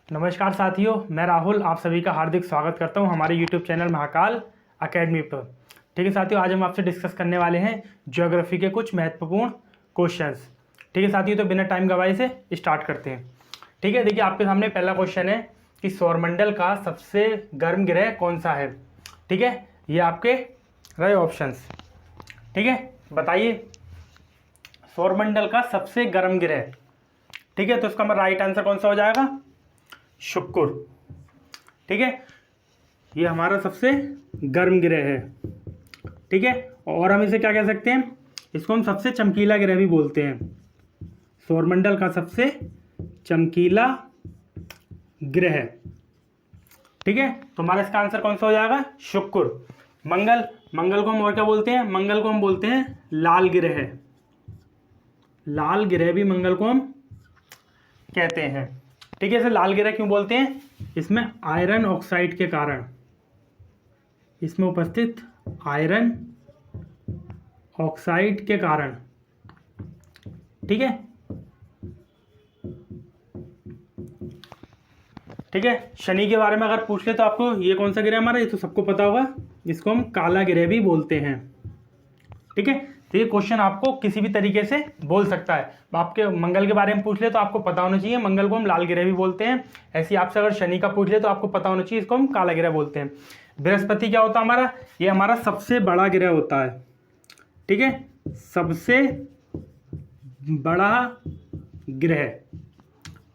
नमस्कार साथियों, मैं राहुल आप सभी का हार्दिक स्वागत करता हूं हमारे YouTube चैनल महाकाल अकेडमी पर। ठीक है साथियों, आज हम आपसे डिस्कस करने वाले हैं ज्योग्राफी के कुछ महत्वपूर्ण क्वेश्चंस। ठीक है साथियों, तो बिना टाइम गवाए से स्टार्ट करते हैं। ठीक है, देखिए आपके सामने पहला क्वेश्चन है कि सौरमंडल का सबसे गर्म ग्रह कौन सा है। ठीक है, ये आपके रहे ऑप्शंस। ठीक है, बताइए सौरमंडल का सबसे गर्म ग्रह। ठीक है, तो इसका राइट आंसर कौन सा हो जाएगा? शुक्र। ठीक है, ये हमारा सबसे गर्म ग्रह है। ठीक है, और हम इसे क्या कह सकते हैं? इसको हम सबसे चमकीला ग्रह भी बोलते हैं। सौरमंडल का सबसे चमकीला ग्रह। ठीक है, तो हमारा इसका आंसर कौन सा हो जाएगा? शुक्र। मंगल को हम और क्या बोलते हैं? मंगल को हम बोलते हैं लाल ग्रह। लाल ग्रह भी मंगल को हम कहते हैं। ठीक है, इसे लाल ग्रह क्यों बोलते हैं? इसमें आयरन ऑक्साइड के कारण, इसमें उपस्थित आयरन ऑक्साइड के कारण। ठीक है, ठीक है। शनि के बारे में अगर पूछ ले तो आपको ये कौन सा ग्रह हमारा, ये तो सबको पता होगा, इसको हम काला ग्रह भी बोलते हैं। ठीक है, तो ये क्वेश्चन आपको किसी भी तरीके से बोल सकता है। आपके मंगल के बारे में पूछ ले तो आपको पता होना चाहिए मंगल को हम लाल ग्रह भी बोलते हैं। ऐसे ही आपसे अगर शनि का पूछ ले तो आपको पता होना चाहिए इसको हम काला ग्रह बोलते हैं। बृहस्पति क्या होता है हमारा? ये हमारा सबसे बड़ा ग्रह होता है। ठीक है, सबसे बड़ा ग्रह।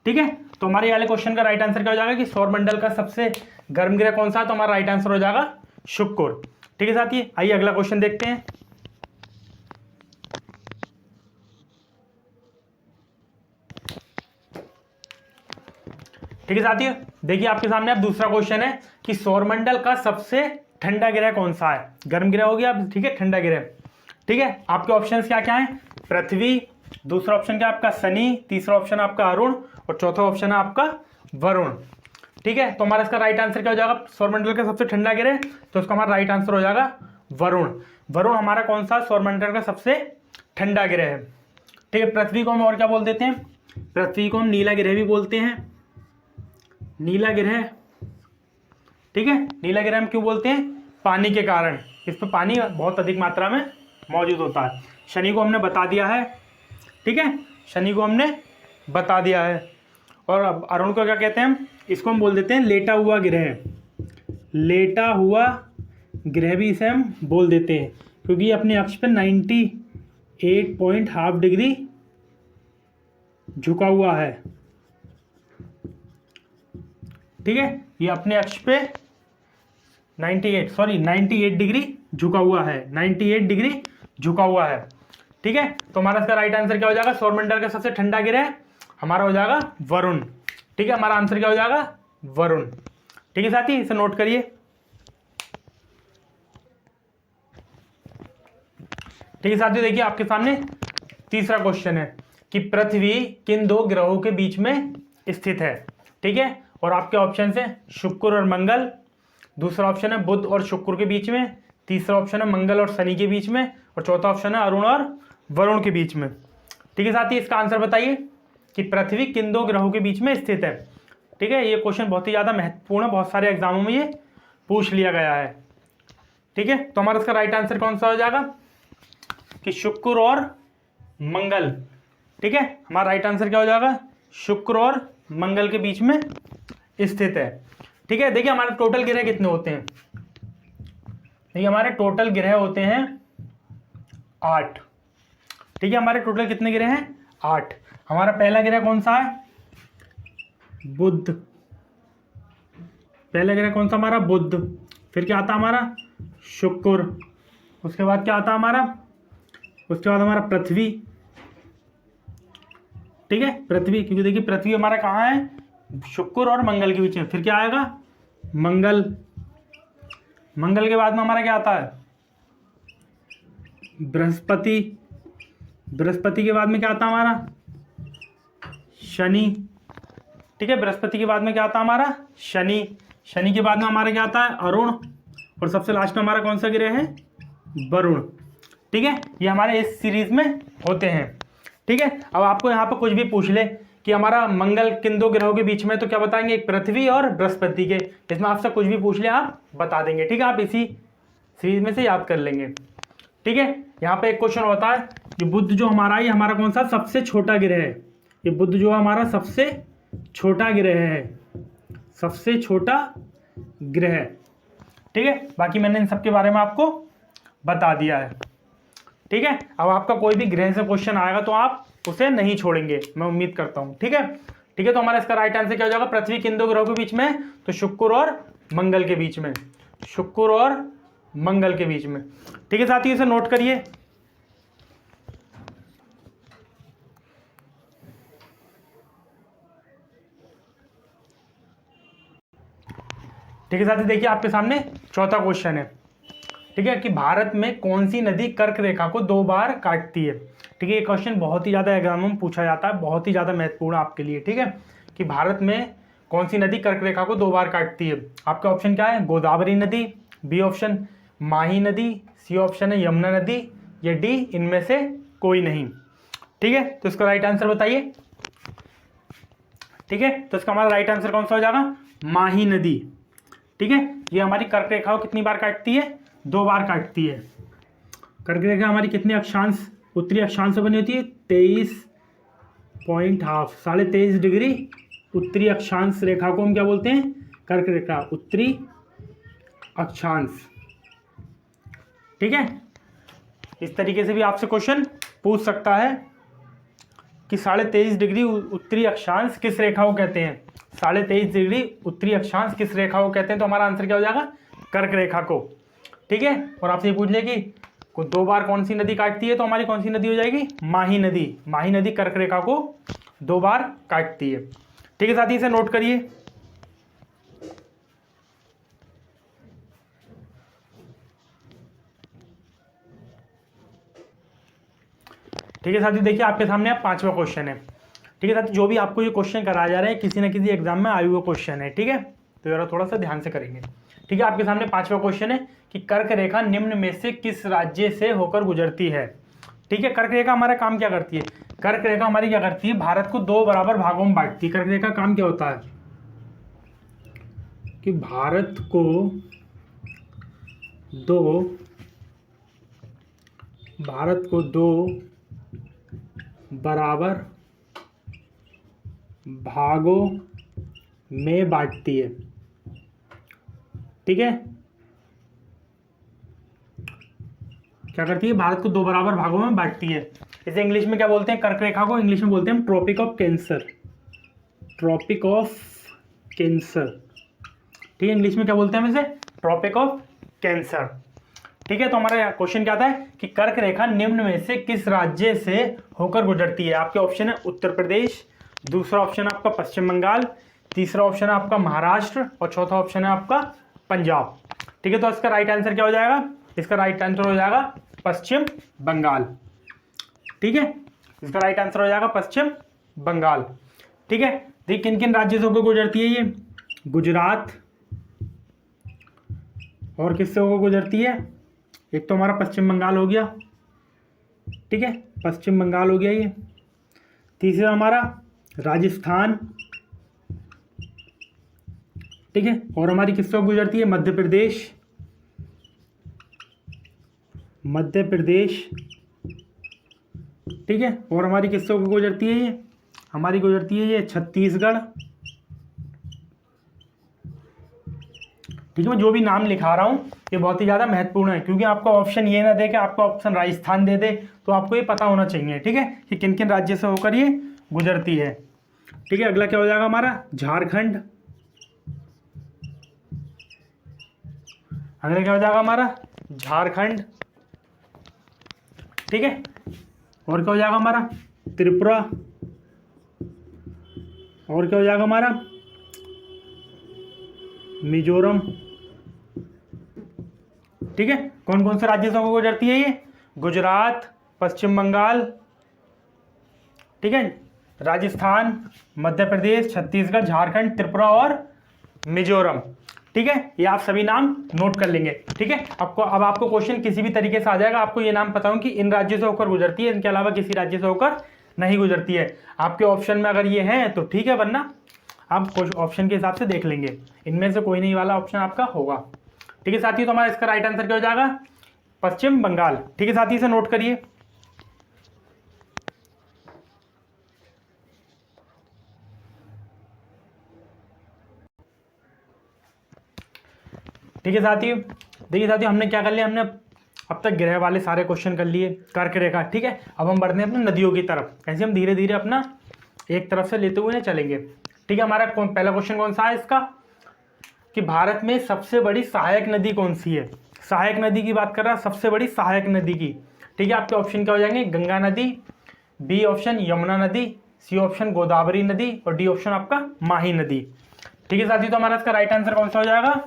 ठीक है, तो हमारे वाले क्वेश्चन का राइट आंसर क्या हो जाएगा कि सौरमंडल का सबसे गर्म ग्रह कौन सा है? तो हमारा राइट आंसर हो जाएगा शुक्र। ठीक है साथी, आइए अगला क्वेश्चन देखते हैं। ठीक है साथियों, देखिए आपके सामने अब दूसरा क्वेश्चन है कि सौरमंडल का सबसे ठंडा ग्रह कौन सा है। गर्म ग्रह हो गया, अब ठीक है ठंडा ग्रह। ठीक है, आपके ऑप्शंस क्या क्या हैं? पृथ्वी, दूसरा ऑप्शन क्या आपका शनि, तीसरा ऑप्शन आपका अरुण और चौथा ऑप्शन है आपका वरुण। ठीक है, तो हमारा इसका राइट आंसर क्या हो जाएगा? सौरमंडल का सबसे ठंडा ग्रह, तो इसका हमारा राइट आंसर हो जाएगा वरुण। वरुण हमारा कौन सा सौरमंडल का सबसे ठंडा ग्रह है। ठीक है, पृथ्वी को हम और क्या बोल देते हैं? पृथ्वी को हम नीला ग्रह भी बोलते हैं। नीला ग्रह, ठीक है, नीला ग्रह हम क्यों बोलते हैं? पानी के कारण, इस पर पानी बहुत अधिक मात्रा में मौजूद होता है। शनि को हमने बता दिया है। ठीक है, शनि को हमने बता दिया है। और अब अरुण को क्या कहते हैं हम? इसको हम बोल देते हैं लेटा हुआ ग्रह। लेटा हुआ ग्रह भी इसे हम बोल देते हैं क्योंकि ये अपने अक्ष पर 98.5 डिग्री झुका हुआ है। ठीक है, ये अपने अक्ष पे 98 डिग्री झुका हुआ है। 98 डिग्री झुका हुआ है। ठीक है, तो हमारा इसका राइट आंसर क्या हो जाएगा? सौरमंडल का सबसे ठंडा ग्रह हमारा हो जाएगा वरुण। ठीक है, हमारा आंसर क्या हो जाएगा? वरुण। ठीक है साथी, इसे नोट करिए। ठीक है साथियों, देखिए आपके सामने तीसरा क्वेश्चन है कि पृथ्वी किन दो ग्रहों के बीच में स्थित है। ठीक है, और आपके ऑप्शन है शुक्र और मंगल, दूसरा ऑप्शन है बुध और शुक्र के बीच में, तीसरा ऑप्शन है मंगल और शनि के बीच में और चौथा ऑप्शन है अरुण और वरुण के बीच में। ठीक है साथी, इसका आंसर बताइए कि पृथ्वी किन दो ग्रहों के बीच में स्थित है। ठीक है, ये क्वेश्चन बहुत ही ज़्यादा महत्वपूर्ण है, बहुत सारे एग्जामों में ये पूछ लिया गया है। ठीक है, तो हमारा इसका राइट आंसर कौन सा हो जाएगा कि शुक्र और मंगल। ठीक है, हमारा राइट आंसर क्या हो जाएगा? शुक्र और मंगल के बीच में स्थित है। ठीक है, देखिए हमारे टोटल ग्रह कितने होते हैं? देखिए हमारे टोटल ग्रह होते हैं 8। ठीक है, हमारे टोटल कितने ग्रह हैं? 8। हमारा पहला ग्रह कौन सा है? बुध। पहला ग्रह कौन सा हमारा? बुध। फिर क्या आता हमारा? शुक्र। उसके बाद क्या आता हमारा? उसके बाद हमारा पृथ्वी। ठीक है, पृथ्वी, क्योंकि देखिए पृथ्वी हमारा कहाँ है? शुक्र और मंगल के बीच में। फिर क्या आएगा? मंगल। मंगल के बाद में हमारा क्या आता है? बृहस्पति। बृहस्पति के बाद में क्या आता है हमारा? शनि। ठीक है, बृहस्पति के बाद में क्या आता है हमारा? शनि। शनि के बाद में हमारा क्या आता है? अरुण। और सबसे लास्ट में हमारा कौन सा ग्रह है? वरुण। ठीक है, ये हमारे इस सीरीज में होते हैं। ठीक है, अब आपको यहाँ पर कुछ भी पूछ ले कि हमारा मंगल किन दो ग्रहों के बीच में, तो क्या बताएंगे, एक पृथ्वी और बृहस्पति के। इसमें आपसे कुछ भी पूछ ले आप बता देंगे, ठीक है, आप इसी सीरीज में से याद कर लेंगे, ठीक है। यहाँ पे एक क्वेश्चन होता है, ये बुध जो हमारा, ये हमारा कौन सा सबसे छोटा ग्रह है, ये बुध जो हमारा सबसे छोटा ग्रह है, सबसे छोटा ग्रह, ठीक है। बाकी मैंने इन सबके बारे में आपको बता दिया है, ठीक है। अब आपका कोई भी ग्रह से क्वेश्चन आएगा तो आप उसे नहीं छोड़ेंगे, मैं उम्मीद करता हूं, ठीक है। ठीक है, तो हमारा इसका राइट आंसर क्या हो जाएगा, पृथ्वी किन दो ग्रहों के बीच में, तो शुक्र और मंगल के बीच में, शुक्र और मंगल के बीच में, ठीक है साथियों, इसे नोट करिए। ठीक है साथियों, देखिए आपके सामने चौथा क्वेश्चन है, ठीक है, कि भारत में कौन सी नदी कर्क रेखा को 2 बार काटती है। ठीक है, ये क्वेश्चन बहुत ही ज़्यादा एग्जाम में पूछा जाता है, बहुत ही ज़्यादा महत्वपूर्ण आपके लिए, ठीक है, कि भारत में कौन सी नदी कर्क रेखा को 2 बार काटती है। आपका ऑप्शन क्या है, गोदावरी नदी, बी ऑप्शन माही नदी, सी ऑप्शन है यमुना नदी, या डी इनमें से कोई नहीं। ठीक है, तो इसका राइट आंसर बताइए। ठीक है, तो इसका हमारा राइट आंसर कौन सा हो जाएगा, माही नदी। ठीक है, ये हमारी कर्क रेखा को कितनी बार काटती है, 2 बार काटती है। कर्क रेखा हमारी कितने अक्षांश, उत्तरी अक्षांश से बनी होती है, 23.5 डिग्री उत्तरी अक्षांश रेखा को हम क्या बोलते हैं, कर्क रेखा, उत्तरी अक्षांश। ठीक है, इस तरीके से भी आपसे क्वेश्चन पूछ सकता है कि 23.5 डिग्री उत्तरी अक्षांश किस रेखा को कहते हैं, 23.5 डिग्री उत्तरी अक्षांश किस रेखा को कहते हैं, तो हमारा आंसर क्या हो जाएगा, कर्क रेखा को। ठीक है, और आपसे ये पूछ ले कि 2 बार कौन सी नदी काटती है, तो हमारी कौन सी नदी हो जाएगी, माही नदी। माही नदी कर्क रेखा को 2 बार काटती है। ठीक है साथी, इसे नोट करिए। ठीक है साथी, देखिए आपके सामने अब 5वां क्वेश्चन है। ठीक है साथी, जो भी आपको ये क्वेश्चन कराया जा रहा है किसी न किसी एग्जाम में आयु का क्वेश्चन है, ठीक है, तो जरा थोड़ा सा ध्यान से करेंगे। ठीक है, आपके सामने 5वां क्वेश्चन है कि कर्क रेखा निम्न में से किस राज्य से होकर गुजरती है। ठीक है, कर्क रेखा हमारा काम क्या करती है, कर्क रेखा हमारी क्या करती है, भारत को 2 बराबर भागों में बांटती है। कर्क रेखा का काम क्या होता है कि भारत को 2 बराबर भागों में बांटती है। ठीक है, क्या करती है, भारत को 2 बराबर भागों में बांटती है। इसे इंग्लिश में क्या बोलते हैं, कर्क रेखा को इंग्लिश में बोलते हैं Tropic of Cancer, Tropic of Cancer. ठीक है, इंग्लिश में क्या बोलते हैं हम इसे, ट्रॉपिक ऑफ कैंसर। ठीक है, तो हमारा क्वेश्चन क्या आता है कि कर्क रेखा निम्न में से किस राज्य से होकर गुजरती है। आपके ऑप्शन है उत्तर प्रदेश, दूसरा ऑप्शन है आपका पश्चिम बंगाल, तीसरा ऑप्शन है आपका महाराष्ट्र, और चौथा ऑप्शन है आपका पंजाब। ठीक है, तो इसका राइट आंसर क्या हो जाएगा, इसका राइट आंसर हो जाएगा पश्चिम बंगाल। ठीक है, इसका राइट आंसर हो जाएगा पश्चिम बंगाल। ठीक है, देखिए किन किन राज्यों से होकर गुजरती है ये, गुजरात, और किससे होकर गुजरती है, एक तो हमारा पश्चिम बंगाल हो गया, ठीक है, पश्चिम बंगाल हो गया ये, तीसरा हमारा राजस्थान, ठीक है, और हमारी किससे गुजरती है, मध्य प्रदेश, मध्य प्रदेश। ठीक है, और हमारी किससे गुजरती है ये, हमारी गुजरती है ये छत्तीसगढ़। ठीक है, मैं जो भी नाम लिखा रहा हूँ ये बहुत ही ज़्यादा महत्वपूर्ण है, क्योंकि आपका ऑप्शन ये ना दे कि आपका ऑप्शन राजस्थान दे दे, तो आपको ये पता होना चाहिए, ठीक है, कि किन किन राज्य से होकर ये गुजरती है। ठीक है, अगला क्या हो जाएगा हमारा, झारखंड। अगला क्या हो जाएगा हमारा, झारखंड। ठीक है, और क्या हो जाएगा हमारा, त्रिपुरा, और क्या हो जाएगा हमारा, मिजोरम। ठीक है, कौन कौन से राज्य से गुजरती है ये, गुजरात, पश्चिम बंगाल, ठीक है, राजस्थान, मध्य प्रदेश, छत्तीसगढ़, झारखंड, त्रिपुरा और मिजोरम। ठीक है, ये आप सभी नाम नोट कर लेंगे। ठीक है, अब आपको क्वेश्चन किसी भी तरीके से आ जाएगा, आपको ये नाम पता हो कि इन राज्यों से होकर गुजरती है, इनके अलावा किसी राज्य से होकर नहीं गुजरती है। आपके ऑप्शन में अगर ये है तो ठीक है, वरना आप कुछ ऑप्शन के हिसाब से देख लेंगे, इनमें से कोई नहीं वाला ऑप्शन आपका होगा। ठीक है साथियों, तो हमारा इसका राइट आंसर क्या हो जाएगा? पश्चिम बंगाल। ठीक है साथियों, इसे नोट करिए। ठीक है साथियों, देखिए साथियों हमने क्या कर लिया, हमने अब तक ग्रह वाले सारे क्वेश्चन कर लिए, कर्क रेखा। ठीक है, अब हम बढ़ते हैं अपने नदियों की तरफ। ऐसे हम धीरे धीरे अपना एक तरफ से लेते हुए चलेंगे। ठीक है, हमारा पहला क्वेश्चन कौन सा है इसका, कि भारत में सबसे बड़ी सहायक नदी कौन सी है? सहायक नदी की बात कर रहा है, सबसे बड़ी सहायक नदी की। ठीक है, आपके ऑप्शन क्या हो जाएंगे? गंगा नदी, बी ऑप्शन यमुना नदी, सी ऑप्शन गोदावरी नदी, और डी ऑप्शन आपका माही नदी। ठीक है साथियों, तो हमारा इसका राइट आंसर कौन सा हो जाएगा?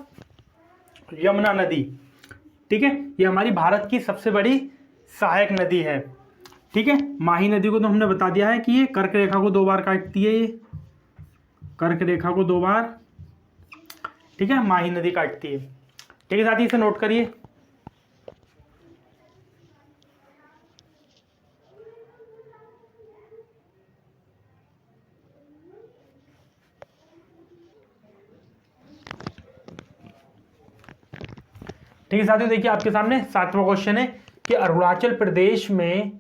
यमुना नदी। ठीक है, ये हमारी भारत की सबसे बड़ी सहायक नदी है। ठीक है, माही नदी को तो हमने बता दिया है कि ये कर्क रेखा को 2 बार काटती है, ये कर्क रेखा को 2 बार, ठीक है, माही नदी काटती है। ठीक है साथी, इसे नोट करिए। ठीक है साथियों, देखिए आपके सामने 7वां क्वेश्चन है कि अरुणाचल प्रदेश में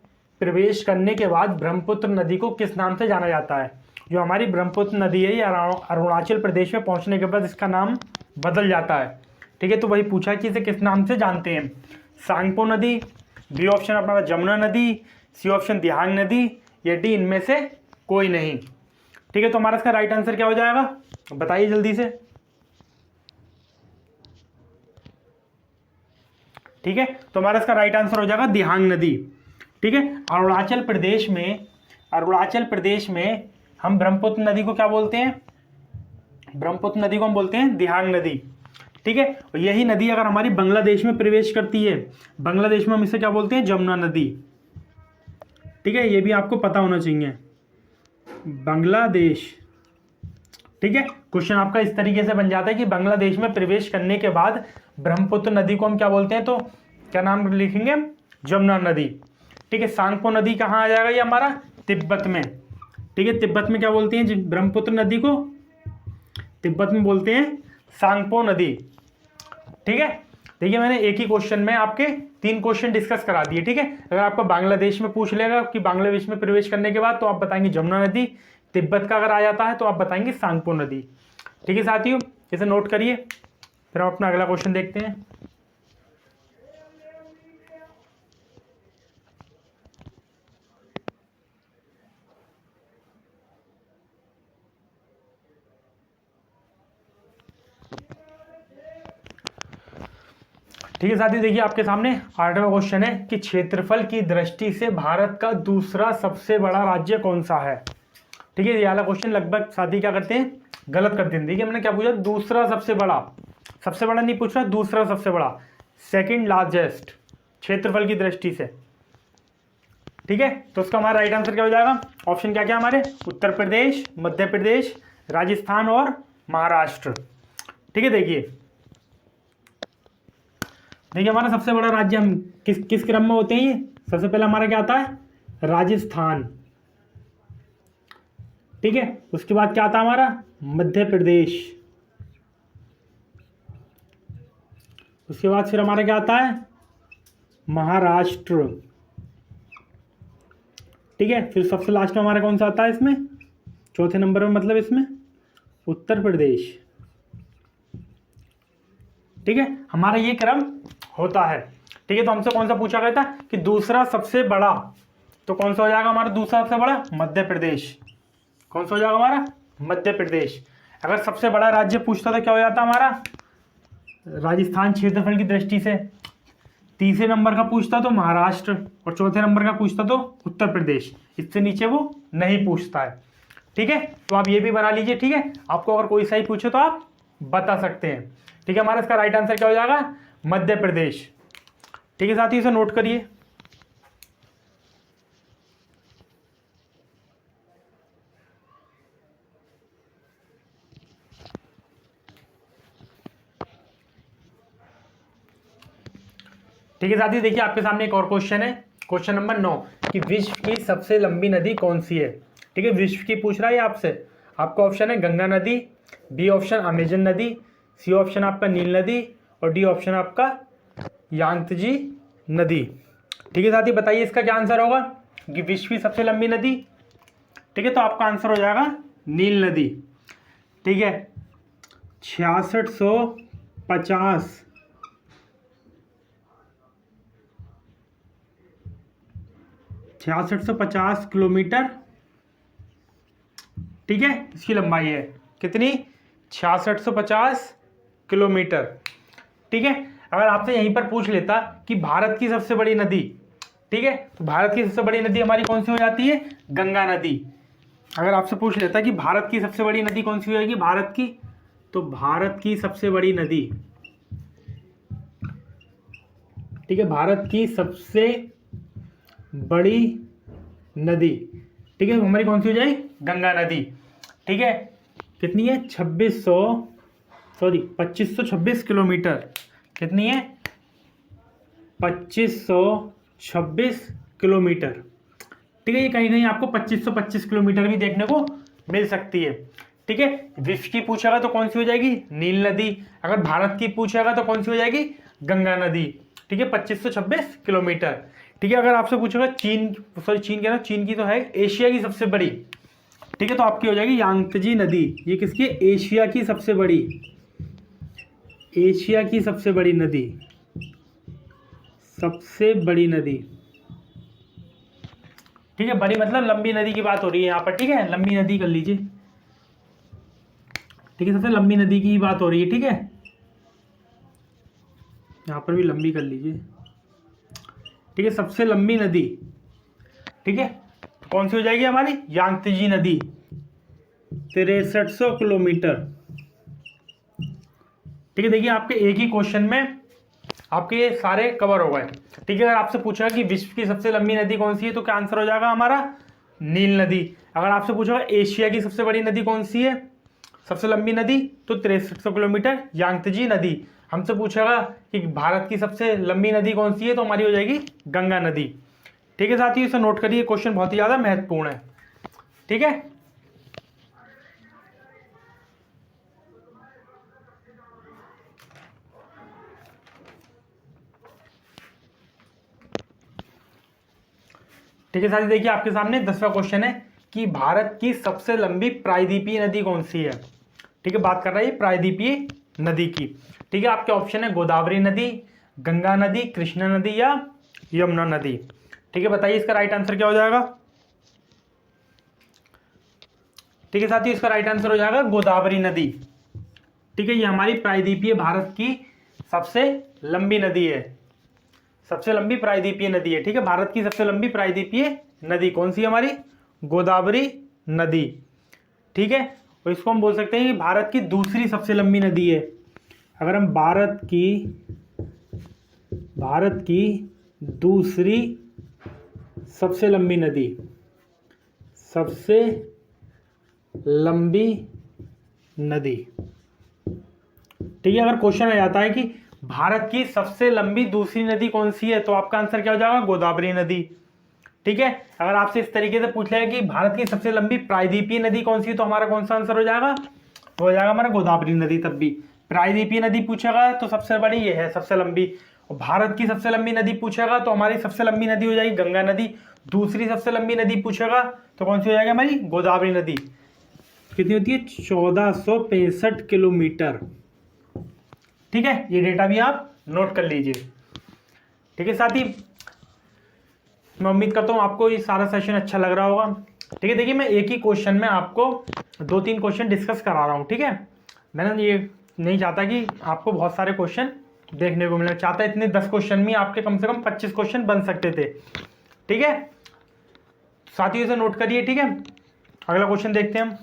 प्रवेश करने के बाद ब्रह्मपुत्र नदी को किस नाम से जाना जाता है? जो हमारी ब्रह्मपुत्र नदी है, ये अरुणाचल प्रदेश में पहुंचने के बाद इसका नाम बदल जाता है। ठीक है, तो वही पूछा कि इसे किस नाम से जानते हैं? सांगपो नदी, बी ऑप्शन अपना जमुना नदी, सी ऑप्शन दिहांग नदी, या डी इनमें से कोई नहीं। ठीक है, तो हमारा इसका राइट आंसर क्या हो जाएगा, बताइए जल्दी से। ठीक है, तो हमारा इसका राइट आंसर हो जाएगा दिहांग नदी। ठीक है, अरुणाचल प्रदेश में हम ब्रह्मपुत्र नदी को क्या बोलते हैं? ब्रह्मपुत्र नदी को हम बोलते हैं दिहांग नदी। ठीक है, और यही नदी अगर हमारी बांग्लादेश में प्रवेश करती है, बांग्लादेश में हम इसे क्या बोलते हैं? जमुना नदी। ठीक है, ये भी आपको पता होना चाहिए, बांग्लादेश। ठीक है, क्वेश्चन आपका इस तरीके से बन जाता है कि बांग्लादेश में प्रवेश करने के बाद ब्रह्मपुत्र नदी को हम क्या बोलते हैं? तो क्या नाम लिखेंगे? जमुना नदी। ठीक है, सांगपो नदी कहाँ आ जाएगा? ये हमारा तिब्बत में। ठीक है, तिब्बत में क्या बोलते हैं ब्रह्मपुत्र नदी को? तिब्बत में बोलते हैं सांगपो नदी। ठीक है, देखिए मैंने एक ही क्वेश्चन में आपके 3 क्वेश्चन डिस्कस करा दिए। ठीक है, अगर आपको बांग्लादेश में पूछ लेगा कि बांग्लादेश में प्रवेश करने के बाद, तो आप बताएंगे जमुना नदी। तिब्बत का अगर आ जाता है तो आप बताएंगे सांगपो नदी। ठीक है साथियों, इसे नोट करिए, फिर हम अपना अगला क्वेश्चन देखते हैं। ठीक है साथियों, देखिए आपके सामने 8वां क्वेश्चन है कि क्षेत्रफल की दृष्टि से भारत का दूसरा सबसे बड़ा राज्य कौन सा है? ठीक है, ये वाला क्वेश्चन लगभग साथी क्या करते हैं, गलत करते हैं। देखिए मैंने क्या पूछा, दूसरा सबसे बड़ा, सबसे बड़ा नहीं पूछ रहा, दूसरा सबसे बड़ा, सेकंड लार्जेस्ट क्षेत्रफल की दृष्टि से। ठीक है, तो उसका हमारा राइट आंसर क्या हो जाएगा? ऑप्शन क्या क्या हमारे? उत्तर प्रदेश, मध्य प्रदेश, राजस्थान और महाराष्ट्र। ठीक है, देखिए हमारा सबसे बड़ा राज्य हम किस क्रम में होते हैं? ये सबसे पहले हमारा क्या आता है? राजस्थान। ठीक है, उसके बाद क्या आता है हमारा? मध्य प्रदेश। उसके बाद फिर हमारा क्या आता है? महाराष्ट्र। ठीक है, फिर सबसे लास्ट में हमारा कौन सा आता है इसमें? चौथे नंबर में, मतलब इसमें उत्तर प्रदेश। ठीक है, हमारा ये क्रम होता है। ठीक है, तो हमसे कौन सा पूछा गया था कि दूसरा सबसे बड़ा, तो कौन सा हो जाएगा हमारा दूसरा सबसे बड़ा? मध्य प्रदेश। कौन सा हो जाएगा हमारा? मध्य प्रदेश। अगर सबसे बड़ा राज्य पूछता तो क्या हो जाता हमारा? राजस्थान क्षेत्रफल की दृष्टि से। तीसरे नंबर का पूछता तो महाराष्ट्र, और चौथे नंबर का पूछता तो उत्तर प्रदेश। इससे नीचे वो नहीं पूछता है। ठीक है, तो आप ये भी बना लीजिए। ठीक है, आपको अगर कोई सही पूछे तो आप बता सकते हैं। ठीक है, हमारा इसका राइट आंसर क्या हो जाएगा? मध्य प्रदेश। ठीक है साथियों, इसे नोट करिए। ठीक है साथियों, देखिए आपके सामने एक और क्वेश्चन है क्वेश्चन नंबर 9 कि विश्व की सबसे लंबी नदी कौन सी है। ठीक है, विश्व की पूछ रहा है आपसे। आपका ऑप्शन है गंगा नदी, बी ऑप्शन अमेजन नदी, सी ऑप्शन आपका नील नदी और डी ऑप्शन आपका यांगत्जी नदी। ठीक है साथी, बताइए इसका क्या आंसर होगा कि विश्व की सबसे लंबी नदी। ठीक है, तो आपका आंसर हो जाएगा नील नदी। ठीक है, 6650 6650 किलोमीटर। ठीक है, इसकी लंबाई है कितनी, 6650 किलोमीटर। ठीक है, अगर आपसे यहीं पर पूछ लेता कि भारत की सबसे बड़ी नदी, ठीक है, तो भारत की सबसे बड़ी नदी हमारी कौन सी हो जाती है, गंगा नदी। अगर आपसे पूछ लेता कि भारत की सबसे बड़ी नदी कौन सी हो जाएगी भारत की, तो भारत की सबसे बड़ी नदी, ठीक है, भारत की सबसे बड़ी नदी, ठीक है, हमारी कौन सी हो जाएगी, गंगा नदी। ठीक है, कितनी है, 2526 किलोमीटर। कितनी है, 2526 किलोमीटर। ठीक है, ये कहीं कहीं आपको 2525 किलोमीटर भी देखने को मिल सकती है। ठीक है, विश्व की पूछेगा तो कौन सी हो जाएगी, नील नदी। अगर भारत की पूछेगा तो कौन सी हो जाएगी, गंगा नदी। ठीक है, 2526 किलोमीटर। ठीक है, अगर आपसे पूछेगा चीन कह रहा, चीन की तो है एशिया की सबसे बड़ी। ठीक है, तो आपकी हो जाएगी यांगत्जी नदी। ये किसकी है, एशिया की सबसे बड़ी, एशिया की सबसे बड़ी नदी, सबसे बड़ी नदी। ठीक है, बड़ी मतलब लंबी नदी की बात हो रही है यहाँ पर। ठीक है, लंबी नदी कर लीजिए। ठीक है, सबसे लंबी नदी की ही बात हो रही है। ठीक है, यहाँ पर भी लंबी कर लीजिए। ठीक है, सबसे लंबी नदी, ठीक है, कौन सी हो जाएगी हमारी, यांगत्जी नदी, 6300 किलोमीटर। ठीक है, देखिए आपके एक ही क्वेश्चन में आपके ये सारे कवर हो गए। ठीक है, अगर आपसे पूछा कि विश्व की सबसे लंबी नदी कौन सी है, तो क्या आंसर हो जाएगा हमारा, नील नदी। अगर आपसे पूछा एशिया की सबसे बड़ी नदी कौन सी है, सबसे लंबी नदी, तो 6300 किलोमीटर, यांगत्जी नदी। हमसे पूछेगा कि भारत की सबसे लंबी नदी कौन सी है, तो हमारी हो जाएगी गंगा नदी। ठीक है साथियों, इसे नोट करिए, क्वेश्चन बहुत ही ज़्यादा महत्वपूर्ण है। ठीक है, ठीक है साथी, देखिए आपके सामने 10वां क्वेश्चन है कि भारत की सबसे लंबी प्रायद्वीपीय नदी कौन सी है। ठीक है, बात कर रहा है प्रायद्वीपीय नदी की। ठीक है, आपके ऑप्शन है गोदावरी नदी, गंगा नदी, कृष्णा नदी या यमुना नदी। ठीक है, बताइए इसका राइट आंसर क्या हो जाएगा। ठीक है साथियों, इसका राइट आंसर हो जाएगा गोदावरी नदी। ठीक है, ये हमारी प्रायद्वीपीय भारत की सबसे लंबी नदी है, सबसे लंबी प्रायद्वीपीय नदी है। ठीक है, भारत की सबसे लंबी प्रायद्वीपीय नदी कौन सी है हमारी, गोदावरी नदी। ठीक है, तो इसको हम बोल सकते हैं कि भारत की दूसरी सबसे लंबी नदी है। अगर हम भारत की दूसरी सबसे लंबी नदी, सबसे लंबी नदी। ठीक है, अगर क्वेश्चन आ जाता है कि भारत की सबसे लंबी दूसरी नदी कौन सी है, तो आपका आंसर क्या हो जाएगा, गोदावरी नदी। ठीक है, अगर आपसे इस तरीके से पूछ लेगा कि भारत की सबसे लंबी प्रायद्वीपीय नदी कौन सी है, तो हमारा कौन सा आंसर हो जाएगा, हो जाएगा हमारा गोदावरी नदी। तब भी प्रायद्वीपीय नदी पूछेगा तो सबसे बड़ी ये है, सबसे लंबी। और भारत की सबसे लंबी नदी पूछेगा तो हमारी सबसे लंबी नदी हो जाएगी गंगा नदी। दूसरी सबसे लंबी नदी पूछेगा तो कौन सी हो जाएगी हमारी, गोदावरी नदी। कितनी होती है, 1465 किलोमीटर। ठीक है, ये डेटा भी आप नोट कर लीजिए। ठीक है साथी, मैं उम्मीद करता हूँ आपको ये सारा सेशन अच्छा लग रहा होगा। ठीक है, देखिए मैं एक ही क्वेश्चन में आपको 2-3 क्वेश्चन डिस्कस करा रहा हूँ। ठीक है, मैंने ये नहीं चाहता कि आपको बहुत सारे क्वेश्चन देखने को मिले, चाहता इतने 10 क्वेश्चन में आपके कम से कम 25 क्वेश्चन बन सकते थे। ठीक है साथियों, इसे नोट करिए। ठीक है, अगला क्वेश्चन देखते हैं हम।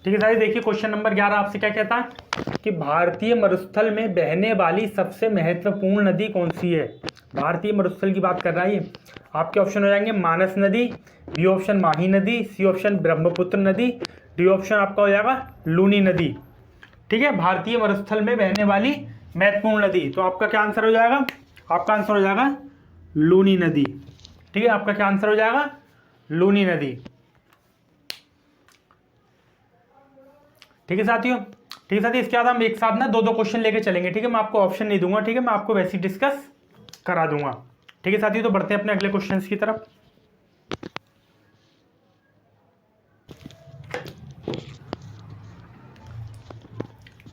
ठीक है साथी, देखिए क्वेश्चन नंबर 11 आपसे क्या कहता है कि भारतीय मरुस्थल में बहने वाली सबसे महत्वपूर्ण नदी कौन सी है। भारतीय मरुस्थल की बात कर रहा है ये। आपके ऑप्शन हो जाएंगे मानस नदी, बी ऑप्शन माही नदी, सी ऑप्शन ब्रह्मपुत्र नदी, डी ऑप्शन आपका हो जाएगा लूनी नदी। ठीक है, भारतीय मरुस्थल में बहने वाली महत्वपूर्ण नदी, तो आपका क्या आंसर हो जाएगा, आपका आंसर हो जाएगा लूनी नदी। ठीक है, आपका क्या आंसर हो जाएगा, लूनी नदी। ठीक है साथियों, ठीक है साथियों, इसके बाद हम एक साथ ना दो दो क्वेश्चन लेके चलेंगे। ठीक है, मैं आपको ऑप्शन नहीं दूंगा, ठीक है, मैं आपको वैसे ही डिस्कस करा दूंगा। ठीक है साथियों, तो बढ़ते हैं अपने अगले क्वेश्चन की तरफ।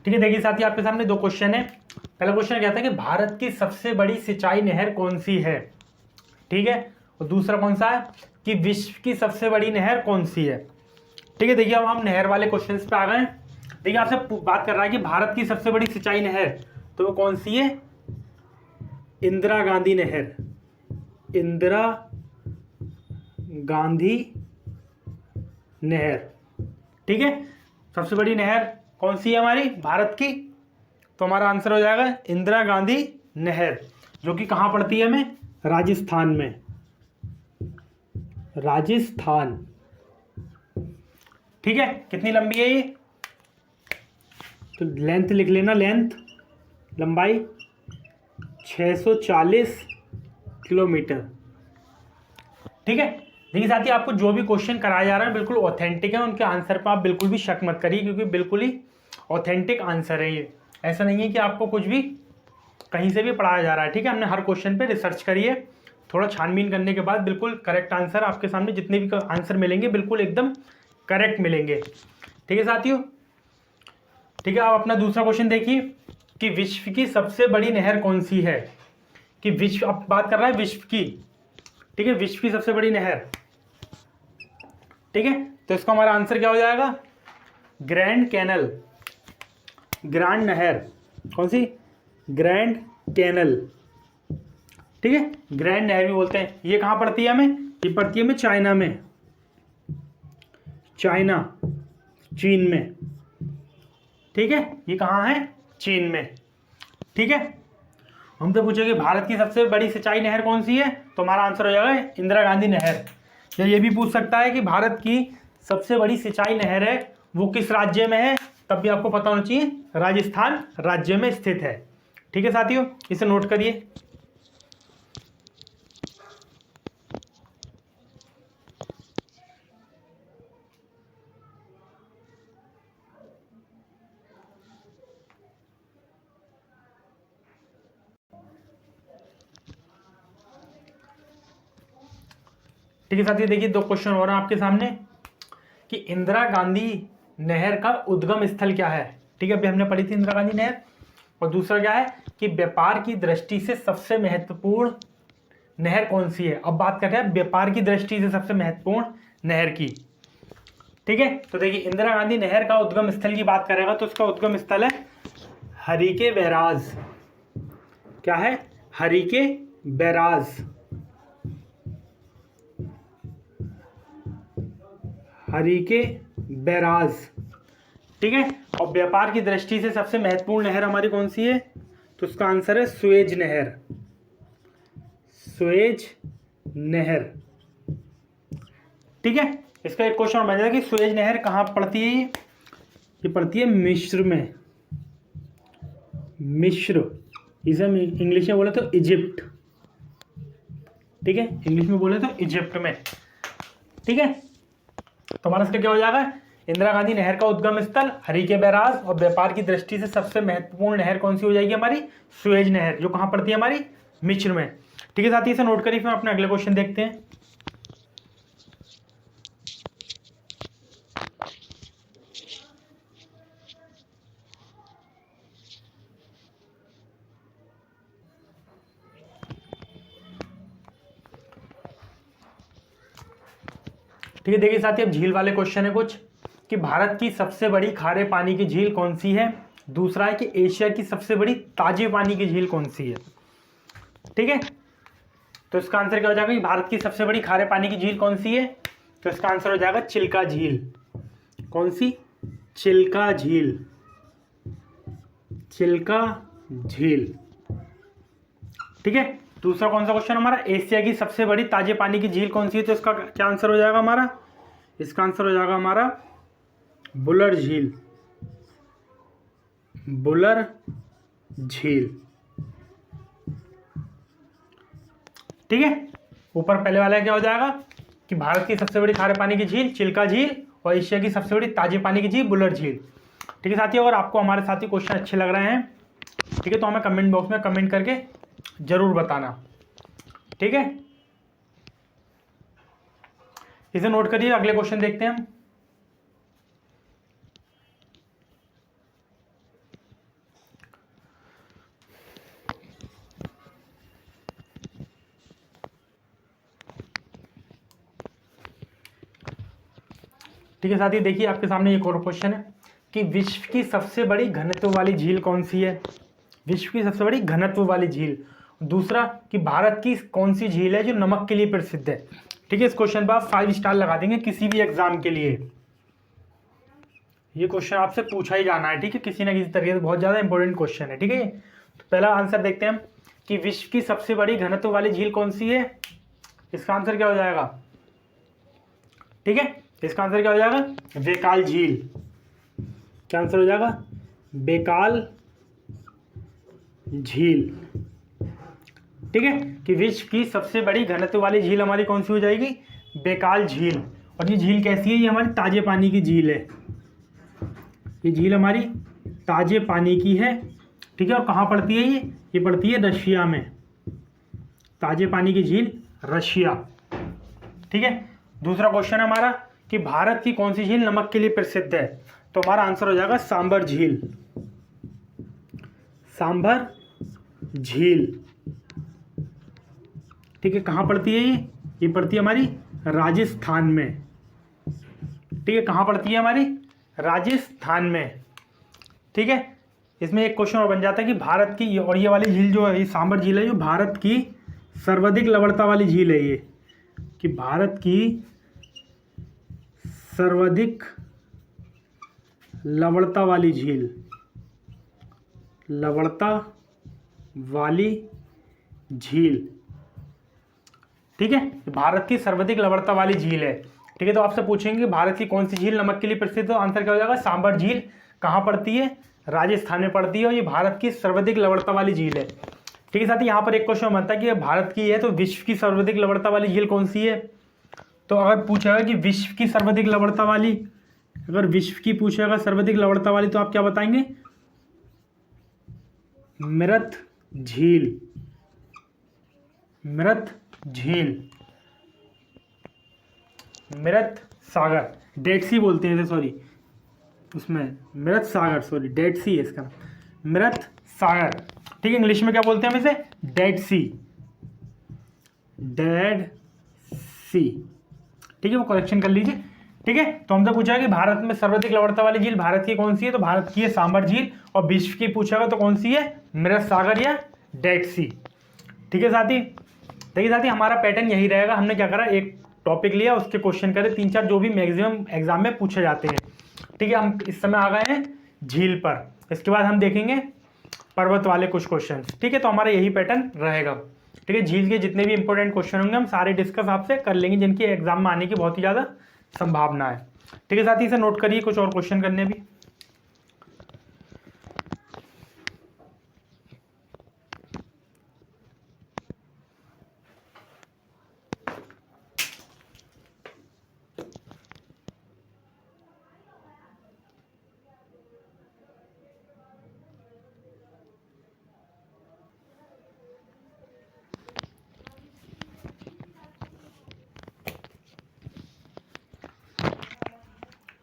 ठीक है, देखिए साथियों, आपके सामने दो क्वेश्चन है। पहला क्वेश्चन क्या था कि भारत की सबसे बड़ी सिंचाई नहर कौन सी है। ठीक है, और दूसरा कौन सा है कि विश्व की सबसे बड़ी नहर कौन सी है। ठीक है, देखिए अब हम नहर वाले क्वेश्चन पे आ गए। देखिए आपसे बात कर रहा है कि भारत की सबसे बड़ी सिंचाई नहर, तो वो कौन सी है, इंदिरा गांधी नहर। इंदिरा गांधी नहर। ठीक है, सबसे बड़ी नहर कौन सी है हमारी भारत की, तो हमारा आंसर हो जाएगा इंदिरा गांधी नहर, जो कि कहाँ पड़ती है हमें, राजस्थान में, राजस्थान। ठीक है, कितनी लंबी है ये, तो लेंथ लिख लेना, लेंथ लंबाई 640 किलोमीटर। ठीक है, देखिए साथी, आपको जो भी क्वेश्चन कराया जा रहा है बिल्कुल ऑथेंटिक है, उनके आंसर पर आप बिल्कुल भी शक मत करिए, क्योंकि बिल्कुल ही ऑथेंटिक आंसर है ये। ऐसा नहीं है कि आपको कुछ भी कहीं से भी पढ़ाया जा रहा है। ठीक है, हमने हर क्वेश्चन पे रिसर्च करी है, थोड़ा छानबीन करने के बाद बिल्कुल करेक्ट आंसर आपके सामने जितने भी आंसर मिलेंगे बिल्कुल एकदम करेक्ट मिलेंगे। ठीक है साथियों, ठीक है, आप अपना दूसरा क्वेश्चन देखिए कि विश्व की सबसे बड़ी नहर कौन सी है। कि विश्व, अब बात कर रहा है विश्व की। ठीक है, विश्व की सबसे बड़ी नहर। ठीक है, तो इसका हमारा आंसर क्या हो जाएगा, ग्रैंड कैनल, ग्रैंड नहर। कौन सी, ग्रैंड कैनल। ठीक है, ग्रैंड नहर भी बोलते हैं। ये कहाँ पड़ती है हमें, ये पड़ती है हमें चाइना में, चाइना, चीन में। ठीक है, ये कहाँ है, चीन में। ठीक है, हमसे पूछेंगे भारत की सबसे बड़ी सिंचाई नहर कौन सी है, तो हमारा आंसर हो जाएगा इंदिरा गांधी नहर। या ये भी पूछ सकता है कि भारत की सबसे बड़ी सिंचाई नहर है वो किस राज्य में है, तब भी आपको पता होना चाहिए राजस्थान राज्य में स्थित है। ठीक है साथियों, इसे नोट करिए। ठीक है साथियों, देखिए दो क्वेश्चन हो रहे हैं आपके सामने कि इंदिरा गांधी नहर का उद्गम स्थल क्या है। ठीक है, अभी हमने पढ़ी थी इंदिरा गांधी नहर। और दूसरा क्या है कि व्यापार की दृष्टि से सबसे महत्वपूर्ण नहर कौन सी है। अब बात कर रहे हैं व्यापार की दृष्टि से सबसे महत्वपूर्ण नहर की। ठीक है, तो देखिए इंदिरा गांधी नहर का उद्गम स्थल की बात करेगा तो उसका उद्गम स्थल है हरिके बैराज। क्या है, हरिके बैराज, हरिके बैराज। ठीक है, और व्यापार की दृष्टि से सबसे महत्वपूर्ण नहर हमारी कौन सी है, तो उसका आंसर है सुएज नहर, सुएज नहर। ठीक है, इसका एक क्वेश्चन बन जाएगा कि सुएज नहर कहाँ पड़ती है, ये पड़ती है मिस्र में, मिस्र, इसे हम इंग्लिश में बोले तो इजिप्ट। ठीक है, इंग्लिश में बोले तो इजिप्ट में। ठीक है, तो हमारा इसका क्या हो जाएगा, इंदिरा गांधी नहर का उद्गम स्थल हरिके बैराज, और व्यापार की दृष्टि से सबसे महत्वपूर्ण नहर कौन सी हो जाएगी हमारी, सुएज नहर, जो कहाँ पड़ती है हमारी, मिस्र में। ठीक है साथी, इसे नोट करिए, फिर अपने अगले क्वेश्चन देखते हैं। ठीक है, देखिए साथी, अब झील वाले क्वेश्चन है कुछ कि भारत की सबसे बड़ी खारे पानी की झील कौन सी है। दूसरा है कि एशिया की सबसे बड़ी ताजे पानी की झील कौन सी है। ठीक है, तो इसका आंसर क्या हो जाएगा कि भारत की सबसे बड़ी खारे पानी की झील कौन सी है, तो इसका आंसर हो जाएगा चिल्का झील। कौन सी, चिल्का झील, चिल्का झील। ठीक है। दूसरा कौन सा क्वेश्चन हमारा, एशिया की सबसे बड़ी ताजे पानी की झील कौन सी है? तो इसका क्या आंसर हो जाएगा हमारा, इसका आंसर हो जाएगा हमारा बुलर झील, बुलर झील। ठीक है। ऊपर पहले वाला क्या हो जाएगा कि भारत की सबसे बड़ी खारे पानी की झील चिल्का झील और एशिया की सबसे बड़ी ताजे पानी की झील बुलर झील। ठीक है साथियों, अगर आपको हमारे साथी क्वेश्चन अच्छे लग रहे हैं, ठीक है, तो हमें कमेंट बॉक्स में कमेंट करके जरूर बताना। ठीक है, इसे नोट करिए। अगले क्वेश्चन देखते हैं हम। ठीक है साथी, देखिए आपके सामने एक और क्वेश्चन है कि विश्व की सबसे बड़ी घनत्व वाली झील कौन सी है? विश्व की सबसे बड़ी घनत्व वाली झील। दूसरा कि भारत की कौन सी झील है जो नमक के लिए प्रसिद्ध है? ठीक है, इस क्वेश्चन पर आप 5 स्टार लगा देंगे किसी भी एग्जाम के लिए। ये क्वेश्चन आपसे पूछा ही जाना है। ठीक है, किसी ना किसी तरीके से बहुत ज़्यादा इंपॉर्टेंट क्वेश्चन है। ठीक है, तो पहला आंसर देखते हैं हम कि विश्व की सबसे बड़ी घनत्व वाली झील कौन सी है? इसका आंसर क्या हो जाएगा? ठीक है, इसका आंसर क्या हो जाएगा? बैकाल झील। क्या आंसर हो जाएगा? बैकाल झील। ठीक है, कि विश्व की सबसे बड़ी घनत्व वाली झील हमारी कौन सी हो जाएगी? बैकाल झील। और ये झील कैसी है? ये हमारी ताजे पानी की झील है। ये झील हमारी ताजे पानी की है। ठीक है, और कहाँ पड़ती है ये पड़ती है रशिया में। ताजे पानी की झील रशिया। ठीक है, दूसरा क्वेश्चन है हमारा कि भारत की कौन सी झील नमक के लिए प्रसिद्ध है? तो हमारा आंसर हो जाएगा सांभर झील, सांभर झील। ठीक है, कहाँ पड़ती है ये पड़ती है हमारी राजस्थान में। ठीक है, कहाँ पड़ती है हमारी? राजस्थान में। ठीक है, इसमें एक क्वेश्चन और बन जाता है कि भारत की, और ये वाली झील जो है, ये सांभर झील है, जो भारत की सर्वाधिक लवणता वाली झील है। ये कि भारत की सर्वाधिक लवणता वाली झील, लवणता वाली झील। ठीक है, भारत की सर्वाधिक लवणता वाली झील है। ठीक है, तो आपसे पूछेंगे भारत की कौन सी झील नमक के लिए प्रसिद्ध है? तो आंसर क्या हो जाएगा? सांभर झील। कहाँ पड़ती है? राजस्थान में पड़ती है, और ये भारत की सर्वाधिक लवणता वाली झील है। ठीक है साथी, यहाँ पर एक क्वेश्चन बनता है कि भारत की है तो विश्व की सर्वाधिक लवणता वाली झील कौन सी है? तो अगर पूछेगा कि विश्व की सर्वाधिक लवणता वाली, अगर विश्व की पूछेगा सर्वाधिक लवणता वाली, तो आप क्या बताएंगे? मृत झील, मृत झील, मृत सागर, डेड सी बोलते हैं इसे, सॉरी, उसमें मृत सागर, सॉरी डेड सी है इसका, मृत सागर। ठीक है, इंग्लिश में क्या बोलते हैं हम इसे? डेड सी, डेड सी। ठीक है, वो करेक्शन कर लीजिए। ठीक है, तो हमसे पूछा कि भारत में सर्वाधिक लवणता वाली झील भारत की कौन सी है? तो भारत की है सांभर झील, और विश्व की पूछेगा तो कौन सी है? मृत सागर या डेड सी। ठीक है साथी, देखिए साथी, हमारा पैटर्न यही रहेगा। हमने क्या करा, एक टॉपिक लिया, उसके क्वेश्चन करे 3-4 जो भी मैक्सिमम एग्जाम में पूछे जाते हैं। ठीक है, हम इस समय आ गए हैं झील पर, इसके बाद हम देखेंगे पर्वत वाले कुछ क्वेश्चन। ठीक है, तो हमारा यही पैटर्न रहेगा। ठीक है, झील के जितने भी इंपॉर्टेंट क्वेश्चन होंगे हम सारे डिस्कस आपसे कर लेंगे, जिनकी एग्जाम में आने की बहुत ही ज़्यादा संभावना है। ठीक है साथी, इसे नोट करिए, कुछ और क्वेश्चन करने भी।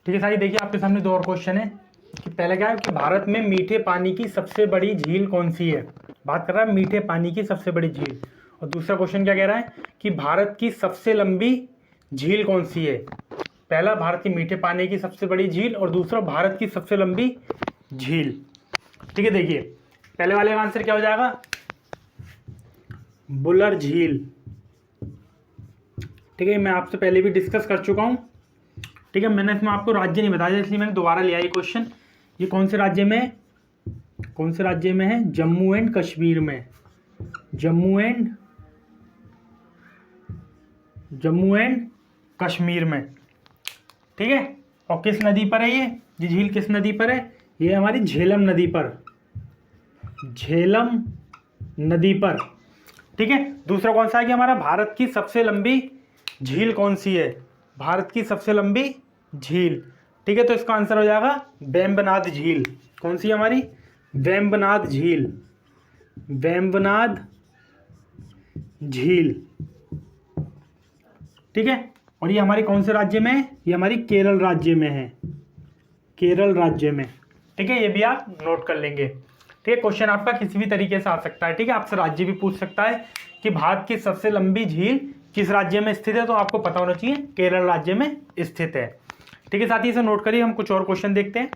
ठीक है साथी, देखिए आपके सामने 2 और क्वेश्चन है कि पहला क्या है कि भारत में मीठे पानी की सबसे बड़ी झील कौन सी है? बात कर रहा है मीठे पानी की सबसे बड़ी झील। और दूसरा क्वेश्चन क्या कह रहा है कि भारत की सबसे लंबी झील कौन सी है? पहला भारत की मीठे पानी की सबसे बड़ी झील, और दूसरा भारत की सबसे लंबी झील। ठीक है, देखिए पहले वाले का आंसर क्या हो जाएगा? बुलर झील। ठीक है, मैं आपसे पहले भी डिस्कस कर चुका हूँ। ठीक ठीक है, मैंने इसमें आपको राज्य नहीं बताया इसलिए मैंने दोबारा लिया ये क्वेश्चन। ये कौन से राज्य में है? कौन से राज्य में है? जम्मू एंड कश्मीर में। जम्मू एंड कश्मीर में, ठीक है। और किस नदी पर है ये झील किस नदी पर है? ये हमारी झेलम नदी पर, झेलम नदी पर, ठीक है। दूसरा कौन सा है कि हमारा भारत की सबसे लंबी झील कौन सी है? भारत की सबसे लंबी झील, ठीक है। तो इसका आंसर हो जाएगा वेम्बनाड झील। कौन सी है हमारी? वेम्बनाड झील, वेम्बनाड झील, ठीक है। और ये हमारी कौन से राज्य में है? ये हमारी केरल राज्य में है, केरल राज्य में, ठीक है। ये भी आप नोट कर लेंगे, ठीक है। क्वेश्चन आपका किसी भी तरीके से आ सकता है, ठीक है। आपसे राज्य भी पूछ सकता है कि भारत की सबसे लंबी झील किस राज्य में स्थित है, तो आपको पता होना चाहिए केरल राज्य में स्थित है, ठीक है। साथ ही इसे नोट करिए। हम कुछ और क्वेश्चन देखते हैं।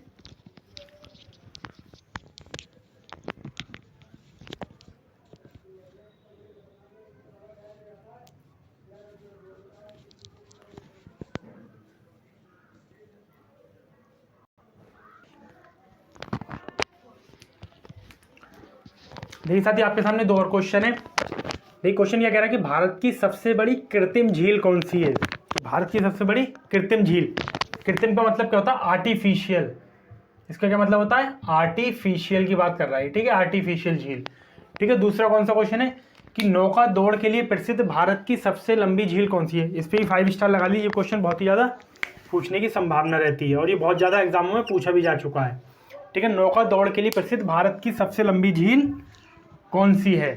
देखिए साथी, आपके सामने दो और क्वेश्चन है। देखिए क्वेश्चन क्या कह रहा है कि भारत की सबसे बड़ी कृत्रिम झील कौन सी है? भारत की सबसे बड़ी कृत्रिम झील, कृत्रिम का मतलब क्या होता है? आर्टिफिशियल। इसका क्या मतलब होता है? आर्टिफिशियल की बात कर रहा है, ठीक है, आर्टिफिशियल झील, ठीक है। दूसरा कौन सा क्वेश्चन है कि नौका दौड़ के लिए प्रसिद्ध भारत की सबसे लंबी झील कौन सी है? इस पर ही 5 स्टार लगा लीजिए। ये क्वेश्चन बहुत ही ज़्यादा पूछने की संभावना रहती है और ये बहुत ज़्यादा एग्जामों में पूछा भी जा चुका है, ठीक है। नौका दौड़ के लिए प्रसिद्ध भारत की सबसे लंबी झील कौन सी है,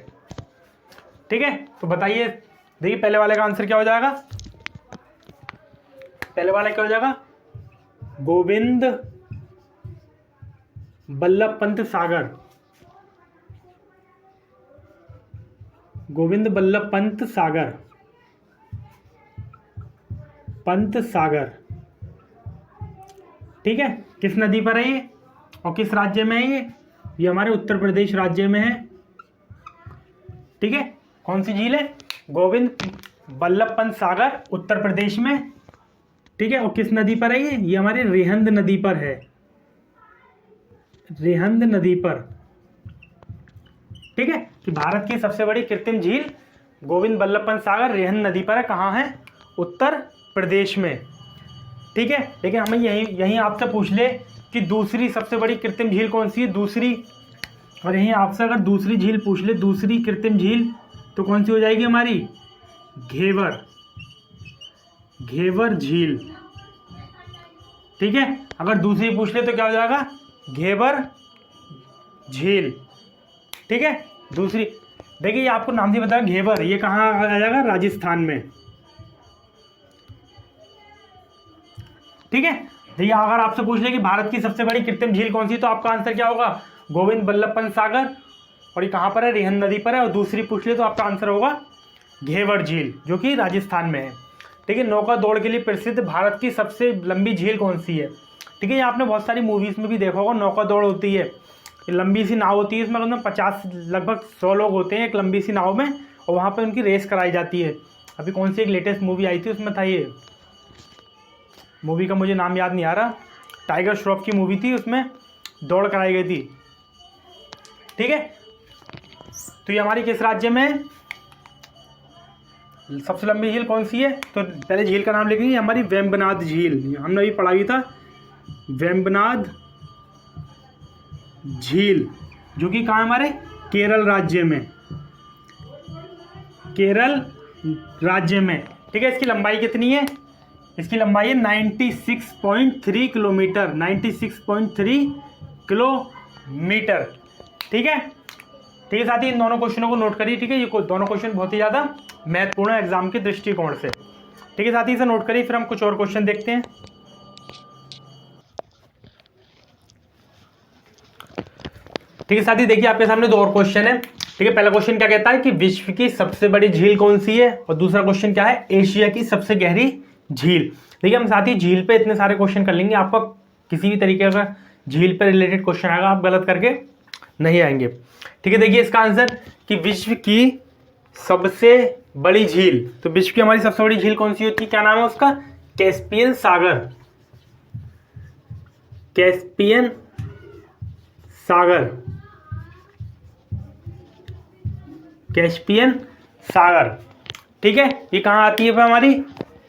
ठीक है। तो बताइए। देखिए पहले वाले का आंसर क्या हो जाएगा? पहले वाला क्या हो जाएगा? गोविंद बल्लभ पंत सागर, गोविंद बल्लभ पंत सागर, पंत सागर, ठीक है। किस नदी पर है ये और किस राज्य में है ये हमारे उत्तर प्रदेश राज्य में है, ठीक है। कौन सी झील है? गोविंद बल्लभ पंत सागर, उत्तर प्रदेश में, ठीक है। और किस नदी पर है ये हमारी रिहंद नदी पर है, रिहंद नदी पर, ठीक है। कि भारत की सबसे बड़ी कृत्रिम झील गोविंद बल्लभ पंत सागर रिहंद नदी पर है। कहाँ है? उत्तर प्रदेश में, ठीक है। लेकिन हमें यहीं आपसे पूछ ले कि दूसरी सबसे बड़ी कृत्रिम झील कौन सी है, दूसरी, और यहीं आपसे अगर दूसरी झील पूछ ले, दूसरी कृत्रिम झील, तो कौन सी हो जाएगी हमारी? घेवर, घेवर झील, ठीक है। अगर दूसरी पूछ ले तो क्या हो जाएगा? घेवर झील, ठीक है। दूसरी देखिए, ये आपको नाम से बताया घेवर, ये कहाँ आ जाएगा? राजस्थान में, ठीक है। देखिए अगर आपसे पूछ ले कि भारत की सबसे बड़ी कृत्रिम झील कौन सी, तो आपका आंसर क्या होगा? गोविंद बल्लभ पंत सागर, और ये कहाँ पर है? रिहंद नदी पर है। और दूसरी पूछ ले तो आपका आंसर होगा घेवर झील, जो कि राजस्थान में है, ठीक है। नौका दौड़ के लिए प्रसिद्ध भारत की सबसे लंबी झील कौन सी है, ठीक है। ये आपने बहुत सारी मूवीज़ में भी देखा होगा, नौका दौड़ होती है, लंबी सी नाव होती है, इसमें मतलब 50 लगभग 100 लोग होते हैं एक लंबी सी नाव में, और वहाँ पर उनकी रेस कराई जाती है। अभी कौन सी एक लेटेस्ट मूवी आई थी, उसमें था ये, मूवी का मुझे नाम याद नहीं आ रहा, टाइगर श्रॉफ की मूवी थी, उसमें दौड़ कराई गई थी, ठीक है। तो ये हमारी किस राज्य में है? सबसे लंबी झील कौन सी है? तो पहले झील का नाम लिखेंगे, हमारी वेम्बनाड झील, हमने अभी पढ़ा भी था, वेम्बनाड झील, जो कि कहाँ हमारे? केरल राज्य में, केरल राज्य में, ठीक है। इसकी लंबाई कितनी है? इसकी लंबाई है 96.3 किलोमीटर, 96.3 किलोमीटर, ठीक है। ठीक है साथी, इन दोनों क्वेश्चनों को नोट करिए, ठीक है। ये दोनों क्वेश्चन बहुत ही ज़्यादा महत्वपूर्ण है एग्जाम के दृष्टिकोण से, ठीक है साथी, इसे नोट करिए। फिर हम कुछ और क्वेश्चन देखते हैं। ठीक है साथी, देखिए आपके सामने दो और क्वेश्चन है, ठीक है। पहला क्वेश्चन क्या कहता है कि विश्व की सबसे बड़ी झील कौन सी है, और दूसरा क्वेश्चन क्या है? एशिया की सबसे गहरी झील। देखिए हम साथी झील पे इतने सारे क्वेश्चन कर लेंगे, आपका किसी भी तरीके का झील पे रिलेटेड क्वेश्चन आएगा आप गलत करके नहीं आएंगे, ठीक है। देखिए इसका आंसर कि विश्व की सबसे बड़ी झील, तो विश्व की हमारी सबसे बड़ी झील कौन सी होती है? क्या नाम है उसका? कैस्पियन सागर, कैस्पियन सागर, कैस्पियन सागर। ठीक है, ये कहाँ आती है हमारी,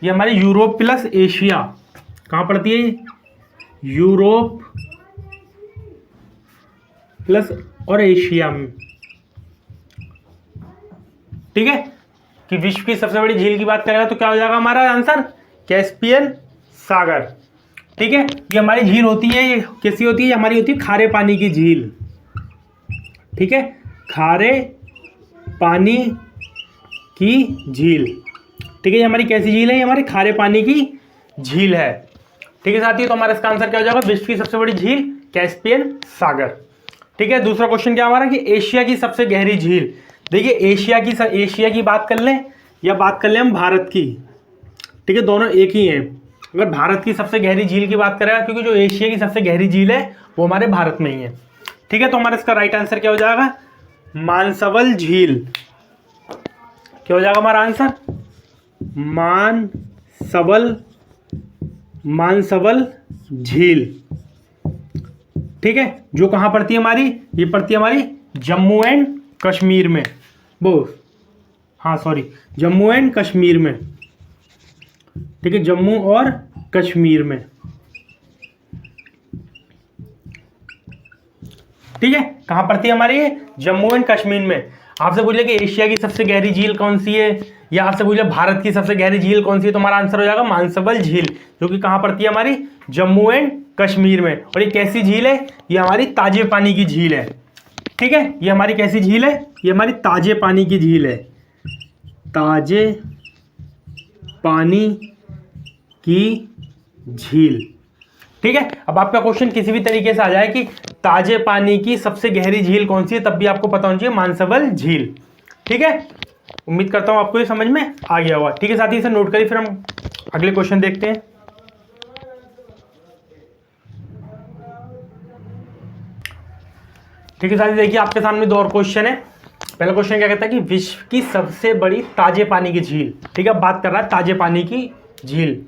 ये हमारी यूरोप प्लस एशिया, कहाँ पड़ती है ये, यूरोप प्लस और एशिया में। ठीक है, कि विश्व की सबसे बड़ी झील की बात करेगा तो क्या हो जाएगा हमारा आंसर, कैस्पियन सागर। ठीक है, ये हमारी झील होती है, ये कैसी होती है, हमारी होती है खारे पानी की झील। ठीक है, खारे पानी की झील। ठीक है, ये हमारी कैसी झील है, ये हमारी खारे पानी की झील है। ठीक है साथियों, तो हमारा इसका आंसर क्या हो जाएगा, विश्व की सबसे बड़ी झील कैस्पियन सागर। ठीक है, दूसरा क्वेश्चन क्या हमारा कि एशिया की सबसे गहरी झील। देखिए एशिया की बात कर लें या बात कर लें हम भारत की, ठीक है, दोनों एक ही हैं। अगर भारत की सबसे गहरी झील की बात करेगा, क्योंकि जो एशिया की सबसे गहरी झील है वो हमारे भारत में ही है। ठीक है, तो हमारा इसका राइट आंसर क्या हो जाएगा, मानसबल झील। क्या हो जाएगा हमारा आंसर, मानसबल झील। ठीक है, जो कहाँ पड़ती है हमारी, ये पड़ती है हमारी जम्मू एंड कश्मीर में, जम्मू एंड कश्मीर में। ठीक है, जम्मू और कश्मीर में। ठीक है, कहाँ पड़ती है हमारी ये, जम्मू एंड कश्मीर में। आपसे पूछे कि एशिया की सबसे गहरी झील कौन सी है, या आपसे पूछे भारत की सबसे गहरी झील कौन सी है, तो हमारा आंसर हो जाएगा मानसबल झील, जो कि कहाँ पड़ती है हमारी, जम्मू एंड कश्मीर में। और ये कैसी झील है, ये हमारी ताजे पानी की झील है। ठीक है, ये हमारी कैसी झील है, ये हमारी ताजे पानी की झील है, ताजे पानी की झील। ठीक है, अब आपका क्वेश्चन किसी भी तरीके से आ जाए कि ताजे पानी की सबसे गहरी झील कौन सी है, तब भी आपको पता होना चाहिए मानसबल झील। ठीक है, उम्मीद करता हूं आपको ये समझ में आ गया होगा। ठीक है साथी, इसे नोट करिए, फिर हम अगले क्वेश्चन देखते हैं। ठीक है साथी, देखिए आपके सामने दो और क्वेश्चन है। पहला क्वेश्चन क्या कहता है कि विश्व की सबसे बड़ी ताजे पानी की झील। ठीक है, बात कर रहा है ताजे पानी की झील।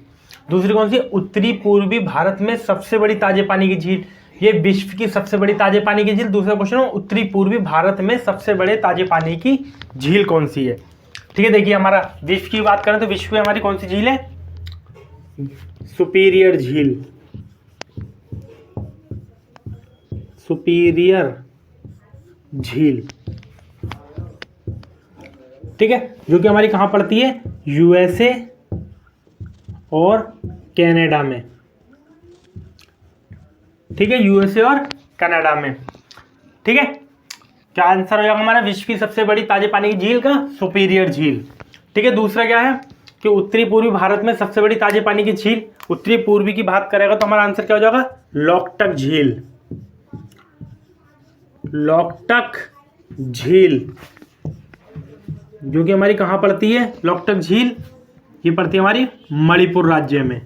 दूसरी कौन सी, उत्तरी पूर्वी भारत में सबसे बड़ी ताजे पानी की झील। ये विश्व की सबसे बड़ी ताजे पानी की झील। दूसरा क्वेश्चन, उत्तरी पूर्वी भारत में सबसे बड़े ताजे पानी की झील कौन सी है। ठीक है, देखिए हमारा विश्व की बात करें तो विश्व में हमारी कौन सी झील है, सुपीरियर झील, सुपीरियर झील। ठीक है, जो कि हमारी कहां पड़ती है, यूएसए और कनाडा में। ठीक है, यूएसए और कनाडा में। ठीक है, क्या आंसर हो जाएगा हमारा, विश्व की सबसे बड़ी ताजे पानी की झील का सुपीरियर झील। ठीक है, दूसरा क्या है कि उत्तरी पूर्वी भारत में सबसे बड़ी ताजे पानी की झील। उत्तरी पूर्वी की बात करेगा तो हमारा आंसर क्या हो जाएगा, लोकटक झील, लोकटक झील, जो कि हमारी कहां पड़ती है, लोकटक झील, ये पड़ती है हमारी मणिपुर राज्य में।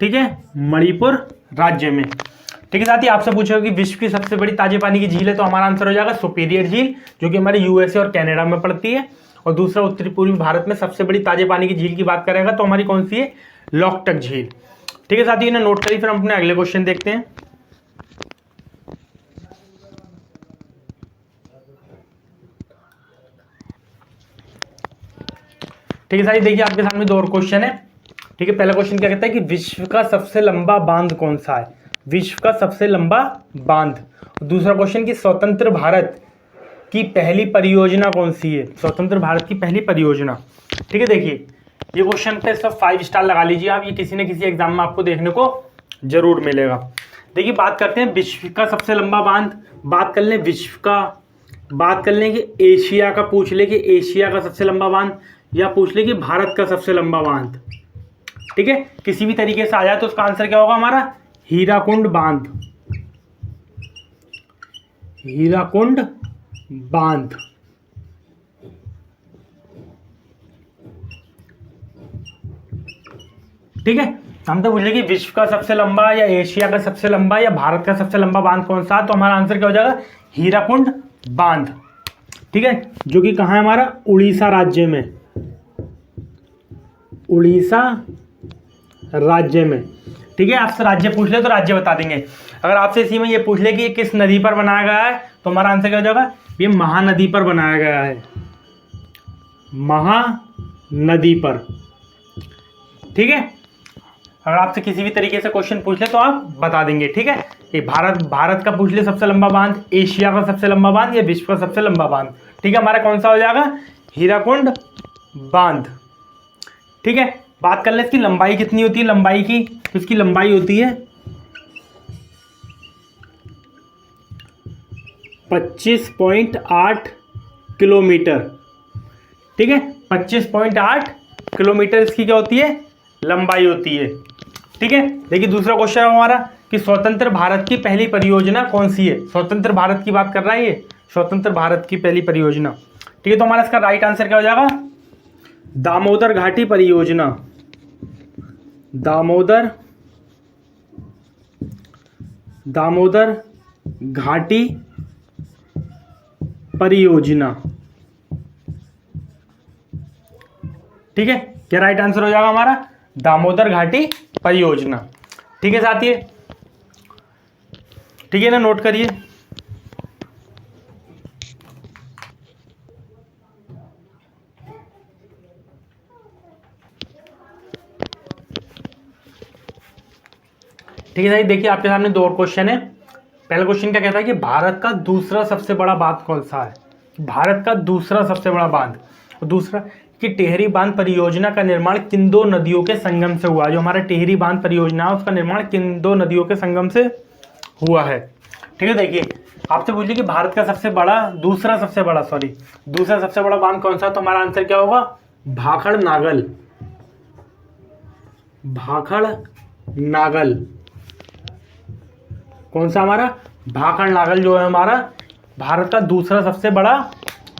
ठीक है, मणिपुर राज्य में। ठीक है साथी, आपसे पूछेगा कि विश्व की सबसे बड़ी ताजे पानी की झील है, तो हमारा आंसर हो जाएगा सुपीरियर झील, जो कि हमारे यूएसए और कनाडा में पड़ती है। और दूसरा, उत्तरी पूर्वी भारत में सबसे बड़ी ताजे पानी की झील की बात करेगा तो हमारी कौन सी है, लोकटक झील। ठीक है साथी, इन्हें नोट करिए, फिर हम अपने अगले क्वेश्चन देखते हैं। ठीक है साथी, देखिए आपके सामने दो और क्वेश्चन है। ठीक है, पहला क्वेश्चन क्या कहता है कि विश्व का सबसे लंबा बांध कौन सा है, विश्व का सबसे लंबा बांध। दूसरा क्वेश्चन कि स्वतंत्र भारत की पहली परियोजना कौन सी है, स्वतंत्र भारत की पहली परियोजना। ठीक है, देखिए ये क्वेश्चन पे सब 5 स्टार लगा लीजिए आप, ये किसी न किसी एग्जाम में आपको देखने को जरूर मिलेगा। देखिए बात करते हैं विश्व का सबसे लंबा बांध, बात कर लें विश्व का, बात कर लें कि एशिया का, पूछ ले कि एशिया का सबसे लंबा बांध, या पूछ ले कि भारत का सबसे लंबा बांध। ठीक है, किसी भी तरीके से आ जाए तो उसका आंसर क्या होगा हमारा, हीराकुंड बांध, हीराकुंड बांध। ठीक है, हम तो पूछे कि विश्व का सबसे लंबा या एशिया का सबसे लंबा या भारत का सबसे लंबा बांध कौन सा, तो हमारा आंसर क्या हो जाएगा, हीराकुंड बांध। ठीक है, जो कि कहाँ है हमारा, उड़ीसा राज्य में, उड़ीसा राज्य में। ठीक है, आपसे राज्य पूछ ले तो राज्य बता देंगे। अगर आपसे इसी में ये पूछ ले कि ये किस नदी पर बनाया गया है तो हमारा आंसर क्या हो जाएगा, ये महानदी पर बनाया गया है, महानदी पर। ठीक है, अगर आपसे किसी भी तरीके से क्वेश्चन पूछ ले तो आप बता देंगे। ठीक है, ये भारत का पूछ ले सबसे लंबा बांध, एशिया का सबसे लंबा बांध या विश्व का सबसे लंबा बांध। ठीक है, हमारा कौन सा हो जाएगा, हीराकुंड बांध। ठीक है, बात कर ले इसकी लंबाई कितनी होती है, लंबाई की, तो इसकी लंबाई होती है 25.8 किलोमीटर। ठीक है, 25.8 किलोमीटर इसकी क्या होती है, लंबाई होती है। ठीक है, देखिए दूसरा क्वेश्चन है हमारा कि स्वतंत्र भारत की पहली परियोजना कौन सी है। स्वतंत्र भारत की बात कर रहा है ये, स्वतंत्र भारत की पहली परियोजना। ठीक है, तो हमारा इसका राइट आंसर क्या हो जाएगा, दामोदर घाटी परियोजना, दामोदर घाटी परियोजना। ठीक है, क्या राइट आंसर हो जाएगा हमारा, दामोदर घाटी परियोजना। ठीक है साथियों, ठीक है ना, नोट करिए। ठीक है साथियों, देखिए आपके सामने दो और क्वेश्चन है। पहला क्वेश्चन क्या कहता है कि भारत का दूसरा सबसे बड़ा बांध कौन सा है, भारत का दूसरा सबसे बड़ा बांध। और दूसरा कि टेहरी बांध परियोजना का निर्माण किन दो नदियों के संगम से हुआ। जो हमारा टेहरी बांध परियोजना है उसका निर्माण किन दो नदियों के संगम से हुआ है। ठीक है, देखिए आपसे पूछिए कि भारत का दूसरा सबसे बड़ा बांध कौन सा, तो हमारा आंसर क्या होगा, भाखड़ नागल। कौन सा, हमारा भाखड़ नागल जो है हमारा भारत का दूसरा सबसे बड़ा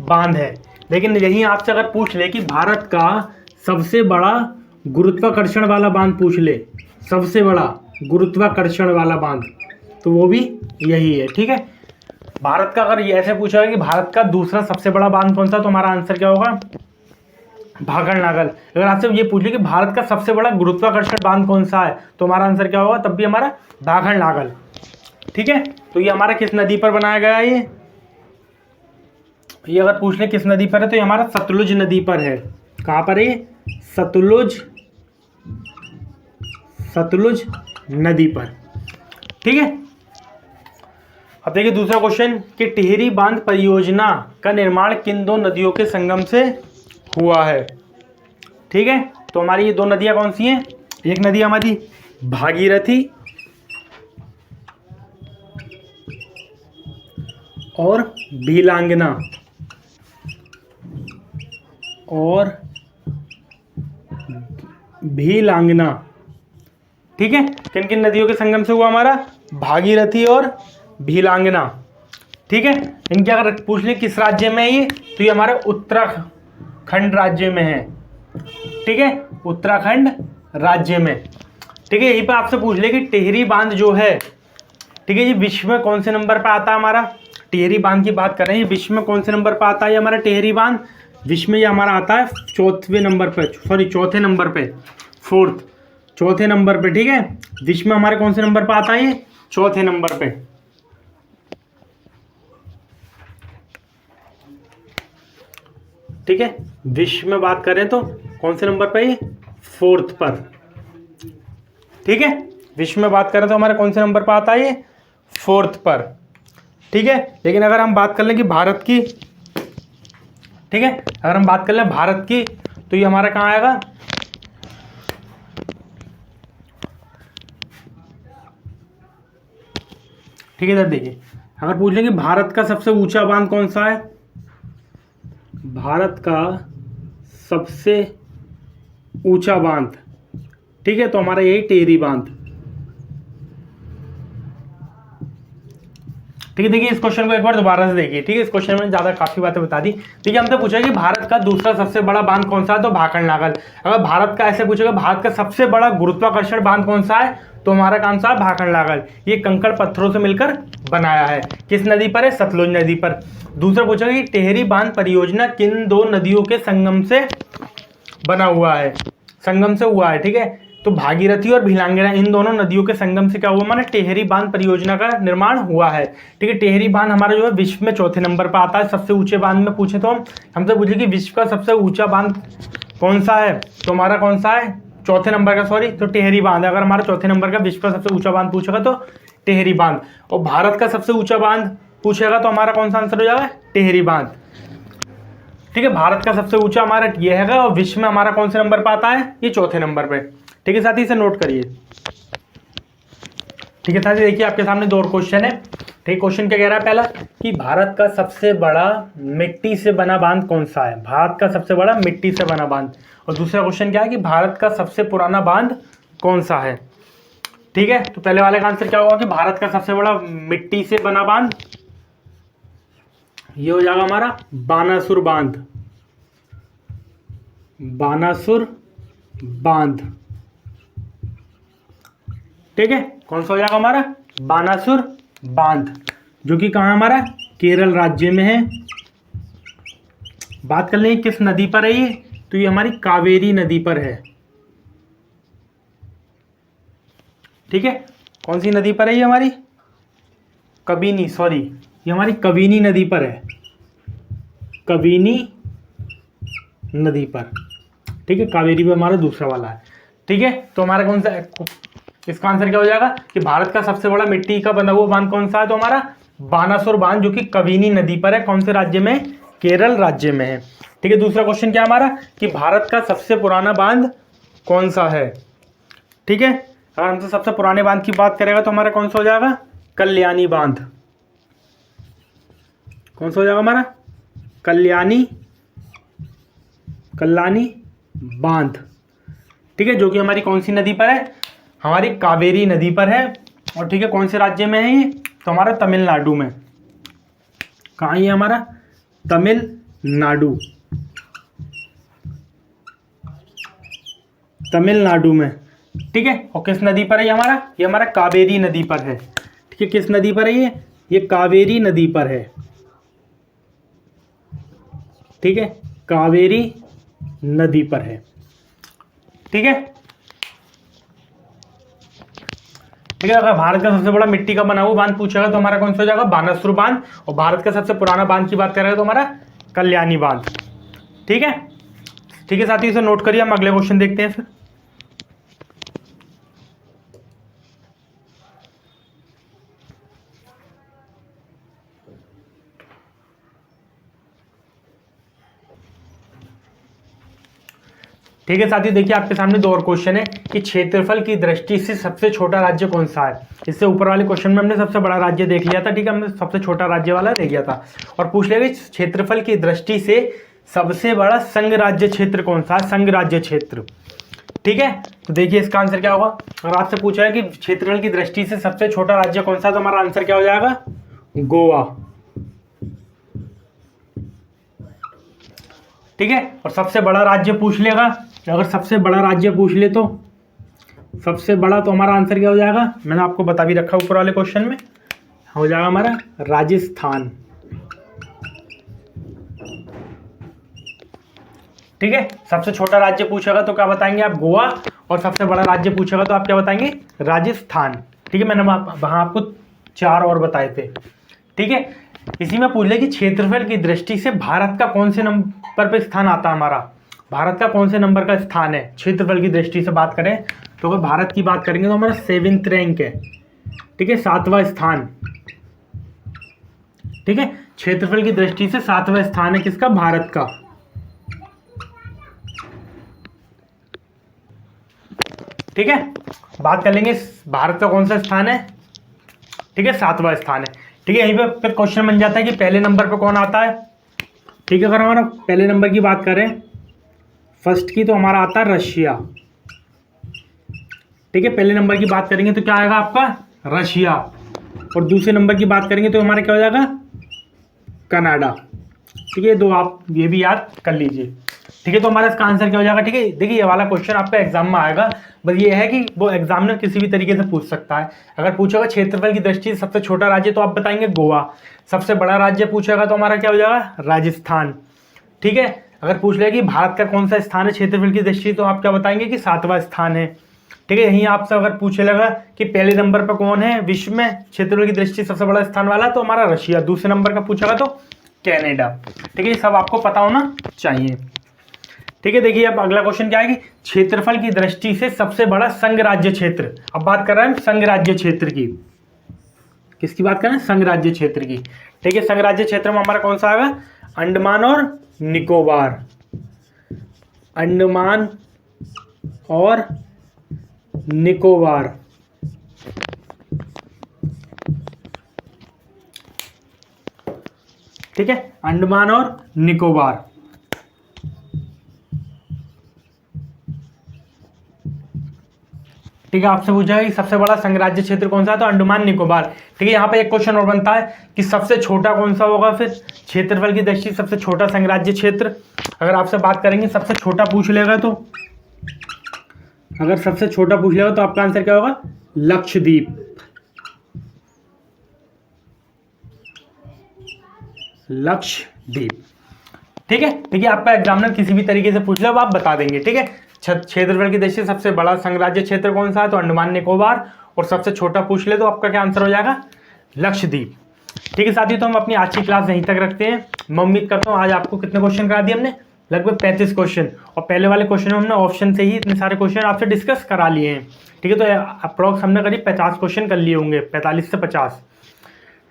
बांध है। लेकिन यही आपसे अगर पूछ ले कि भारत का सबसे बड़ा गुरुत्वाकर्षण वाला बांध पूछ ले, सबसे बड़ा गुरुत्वाकर्षण वाला बांध, तो वो भी यही है। ठीक है, भारत का अगर ये ऐसे पूछा है कि भारत का दूसरा सबसे बड़ा बांध कौन सा, तो हमारा आंसर क्या होगा, भाखड़ नागल। अगर आपसे ये पूछ ले कि भारत का सबसे बड़ा गुरुत्वाकर्षण बांध कौन सा है, तो हमारा आंसर क्या होगा, तब भी हमारा भाखड़ नागल। ठीक है, तो ये हमारा किस नदी पर बनाया गया है, ये अगर पूछ ले किस नदी पर है तो ये हमारा सतलुज नदी पर है। कहाँ पर है ये, सतलुज नदी पर। ठीक है, अब देखिए दूसरा क्वेश्चन कि टिहरी बांध परियोजना का निर्माण किन दो नदियों के संगम से हुआ है। ठीक है, तो हमारी ये दो नदियां कौन सी हैं, एक नदी हमारी भागीरथी और भीलांगना। ठीक है, किन किन नदियों के संगम से हुआ, हमारा भागीरथी और भीलांगना। ठीक है, इनके अगर पूछ ले किस राज्य में है ये, तो ये हमारे उत्तराखंड राज्य में है। ठीक है, उत्तराखंड राज्य में। ठीक है, यहीं पर आपसे पूछ ले कि टिहरी बांध जो है, ठीक है, ये विश्व में कौन से नंबर पर आता है, हमारा टिहरी बांध की बात कर रहे हैं, विश्व में कौन से नंबर पर आता है हमारा टिहरी बांध, विश्व में ये हमारा आता है चौथे नंबर पे, चौथे नंबर पे। ठीक है, विश्व में हमारे कौन से नंबर पे आता है, ये चौथे नंबर पे। ठीक है, विश्व में बात करें तो कौन से नंबर पे, ये 4th पर। ठीक है, विश्व में बात करें तो हमारे कौन से नंबर पर आता है, ये 4th पर। ठीक है, लेकिन अगर हम बात कर लें कि भारत की, ठीक है, अगर हम बात कर लें भारत की, तो ये हमारा कहाँ आएगा, ठीक है इधर देखिए, अगर पूछ लें कि भारत का सबसे ऊंचा बांध कौन सा है, भारत का सबसे ऊंचा बांध, ठीक है, तो हमारा यही टिहरी बांध। ठीक है, देखिए इस क्वेश्चन को एक बार दोबारा से देखिए। ठीक है, इस क्वेश्चन में ज़्यादा काफ़ी बातें बता दी। ठीक है, हमसे पूछा कि भारत का दूसरा सबसे बड़ा बांध कौन सा है, तो भाखड़ नागल। अगर भारत का ऐसे पूछेगा भारत का सबसे बड़ा गुरुत्वाकर्षण बांध कौन सा है, तो हमारा कौन सा है, भाखड़ नागल। ये कंकड़ पत्थरों से मिलकर बनाया है, किस नदी पर है, सतलुज नदी पर। दूसरा पूछा कि टिहरी बांध परियोजना किन दो नदियों के संगम से बना हुआ है, संगम से हुआ है। ठीक है, तो भागीरथी और भिलांगेरा इन दोनों नदियों के संगम से क्या हुआ हमारा टेहरी बांध परियोजना का निर्माण हुआ है। ठीक है, टेहरी बांध हमारा जो है विश्व में चौथे नंबर पर आता है। सबसे ऊंचे बांध में पूछे तो हमसे पूछे कि विश्व का सबसे ऊंचा बांध कौन सा है, तो हमारा कौन सा है, चौथे नंबर का, सॉरी, तो टेहरी बांध। अगर हमारा चौथे नंबर का विश्व का सबसे ऊंचा बांध पूछेगा तो टेहरी बांध। और भारत का सबसे ऊंचा बांध पूछेगा तो हमारा कौन सा आंसर हो जाएगा, टेहरी बांध। ठीक है, भारत का सबसे ऊंचा हमारा ये है और विश्व में हमारा कौन से नंबर पर आता है, ये चौथे नंबर पे। ठीक है साथी, इसे नोट करिए। ठीक है साथी, देखिए आपके सामने 2 और क्वेश्चन है। ठीक, क्वेश्चन क्या कह रहा है, पहला कि भारत का सबसे बड़ा मिट्टी से बना बांध कौन सा है, भारत का सबसे बड़ा मिट्टी से बना बांध। और दूसरा क्वेश्चन क्या है कि भारत का सबसे पुराना बांध कौन सा है। ठीक है, तो पहले वाले का आंसर क्या होगा कि भारत का सबसे बड़ा मिट्टी से बना बांध, ये हो जाएगा हमारा बानासुर बांध, बानासुर बांध। ठीक है, कौन सा हो जाएगा हमारा, बानासुर बांध, जो कि कहाँ हमारा केरल राज्य में है। बात कर लेंगे किस नदी पर है ये, तो ये हमारी कावेरी नदी पर है। ठीक है, कौन सी नदी पर है ये हमारी, कबिनी, सॉरी, ये हमारी कबिनी नदी पर है, कबिनी नदी पर। ठीक है, कावेरी पे हमारा दूसरा वाला है। ठीक है, तो हमारा कौन सा, इसका आंसर क्या हो जाएगा कि भारत का सबसे बड़ा मिट्टी का बना हुआ बांध कौन सा है, तो हमारा बानासुर बांध, जो कि कबिनी नदी पर है। कौन से राज्य में, केरल राज्य में है। ठीक है, दूसरा क्वेश्चन क्या हमारा कि भारत का सबसे पुराना बांध कौन सा है। ठीक है, अगर हमसे सबसे पुराने बांध की बात करेगा तो हमारा कौन सा हो जाएगा, कल्याणी बांध। कौन सा हो जाएगा हमारा, कल्याणी बांध। ठीक है, जो कि हमारी कौन सी नदी पर है, हमारी कावेरी नदी पर है। और ठीक है, कौन से राज्य में है ये, तो हमारा तमिलनाडु में। कहाँ ये हमारा, तमिलनाडु, तमिलनाडु में। ठीक है, और किस नदी पर है ये हमारा कावेरी नदी पर है। ठीक है, किस नदी पर है ये कावेरी नदी पर है। ठीक है, कावेरी नदी पर है। ठीक है, ठीक है, अगर भारत का सबसे बड़ा मिट्टी का बना हुआ बांध पूछेगा तो हमारा कौन सा हो जाएगा, बानासुर बांध। और भारत का सबसे पुराना बांध की बात करेगा तो हमारा कल्याणी बांध। ठीक है, ठीक है साथियों, इसे नोट करिए, हम अगले क्वेश्चन देखते हैं फिर। ठीक है साथियों, देखिए आपके सामने 2 और क्वेश्चन है कि क्षेत्रफल की दृष्टि से सबसे छोटा राज्य कौन सा है। इससे ऊपर वाले क्वेश्चन में हमने सबसे बड़ा राज्य देख लिया था। ठीक है, हमने सबसे छोटा राज्य वाला देख लिया था। और पूछ लिया कि क्षेत्रफल की दृष्टि से सबसे बड़ा संघ राज्य क्षेत्र कौन सा है, संघ राज्य क्षेत्र। ठीक है, तो देखिए इसका आंसर क्या होगा। अगर आपसे पूछा है कि क्षेत्रफल की दृष्टि से सबसे छोटा राज्य कौन सा है, तो हमारा आंसर क्या हो जाएगा, गोवा। ठीक है, और सबसे बड़ा राज्य पूछ लेगा, अगर सबसे बड़ा राज्य पूछ ले तो सबसे बड़ा, तो हमारा आंसर क्या हो जाएगा, मैंने आपको बता भी रखा ऊपर वाले क्वेश्चन में, हो जाएगा हमारा राजस्थान। ठीक है, सबसे छोटा राज्य पूछेगा तो क्या बताएंगे आप, गोवा। और सबसे बड़ा राज्य पूछेगा तो आप क्या बताएंगे, राजस्थान। ठीक है, मैंने वहां आपको 4 और बताए थे। ठीक है, इसी में पूछ ले कि क्षेत्रफल की दृष्टि से भारत का कौन से नंबर पर स्थान आता है, हमारा भारत का कौन से नंबर का स्थान है क्षेत्रफल की दृष्टि से बात करें तो। अगर भारत की बात करेंगे तो हमारा 7th रैंक है। ठीक है, 7वां स्थान। ठीक है, क्षेत्रफल की दृष्टि से 7वां स्थान है किसका, भारत का। ठीक है, बात कर लेंगे भारत का कौन सा स्थान है। ठीक है, 7वां स्थान है। ठीक है, यहीं पे फिर क्वेश्चन बन जाता है कि पहले नंबर पे कौन आता है। ठीक है, अगर हमारा पहले नंबर की बात करें फर्स्ट की, तो हमारा आता है रशिया। ठीक है, पहले नंबर की बात करेंगे तो क्या आएगा आपका, रशिया। और दूसरे नंबर की बात करेंगे तो हमारा क्या हो जाएगा, कनाडा। ठीक है, 2 आप ये भी याद कर लीजिए। ठीक है, तो हमारा इसका आंसर क्या हो जाएगा। ठीक है, देखिए ये वाला क्वेश्चन आपका एग्जाम में आएगा, बस ये है कि वो एग्जामिनर किसी भी तरीके से पूछ सकता है। अगर पूछेगा क्षेत्रफल की दृष्टि से सबसे छोटा राज्य तो आप बताएंगे गोवा। सबसे बड़ा राज्य पूछेगा तो हमारा क्या हो जाएगा, राजस्थान। ठीक है, अगर पूछ लेगा कि भारत का कौन सा स्थान है क्षेत्रफल की दृष्टि तो आप क्या बताएंगे कि 7वां स्थान है। ठीक है। यहीं आपसे अगर पूछे लगा कि पहले नंबर पर कौन है विश्व में क्षेत्रफल की दृष्टि सबसे बड़ा स्थान वाला, तो हमारा रशिया। दूसरे नंबर का पूछा तो कनाडा। ठीक है, ये सब आपको पता होना चाहिए। ठीक है, देखिए अब अगला क्वेश्चन क्या है कि क्षेत्रफल की दृष्टि से सबसे बड़ा संघ राज्य क्षेत्र। अब बात कर रहे हैं संघ राज्य क्षेत्र की। किसकी बात कर रहे हैं? संघ राज्य क्षेत्र की। ठीक है, संघ राज्य क्षेत्र में हमारा कौन सा आएगा? अंडमान और निकोबार। अंडमान और निकोबार। ठीक है, अंडमान और निकोबार। ठीक है, आपसे पूछा है कि सबसे बड़ा संघ राज्य क्षेत्र कौन सा है, तो अंडमान निकोबार। ठीक है, यहाँ पे एक क्वेश्चन और बनता है कि सबसे छोटा कौन सा होगा फिर क्षेत्रफल की दृष्टि सबसे छोटा संघ राज्य क्षेत्र। अगर आपसे बात करेंगे सबसे छोटा पूछ लेगा तो, अगर सबसे छोटा पूछ लेगा तो आपका आंसर क्या होगा? लक्षद्वीप। लक्षद्वीप। ठीक है, देखिए आपका एग्जामिनर किसी भी तरीके से पूछ ले आप बता देंगे। ठीक है, क्षेत्रफल की दृष्टि से सबसे बड़ा संघ राज्य क्षेत्र कौन सा है, तो अंडमान निकोबार। और सबसे छोटा पूछ ले तो आपका क्या आंसर हो जाएगा? लक्षद्वीप। ठीक है साथियों, तो हम अपनी आज की क्लास यहीं तक रखते हैं। मैं उम्मीद करता हूँ आज आपको कितने क्वेश्चन करा दिए हमने? लगभग 35 क्वेश्चन। और पहले वाले क्वेश्चन में हमने ऑप्शन से ही इतने सारे क्वेश्चन आपसे डिस्कस करा लिए हैं। ठीक है, तो अप्रॉक्स हमने करीब 50 क्वेश्चन कर लिए होंगे, 45 से 50।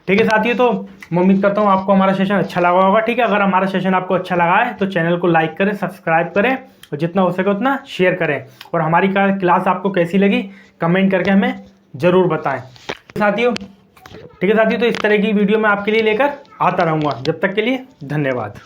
ठीक है साथियों, तो मैं उम्मीद करता हूँ आपको हमारा सेशन अच्छा लगा होगा। ठीक है, अगर हमारा सेशन आपको अच्छा लगा है तो चैनल को लाइक करें, सब्सक्राइब करें और जितना हो सके उतना शेयर करें। और हमारी क्लास आपको कैसी लगी कमेंट करके हमें ज़रूर बताएं साथियों। ठीक है साथियों, तो इस तरह की वीडियो मैं आपके लिए लेकर आता रहूँगा। जब तक के लिए धन्यवाद।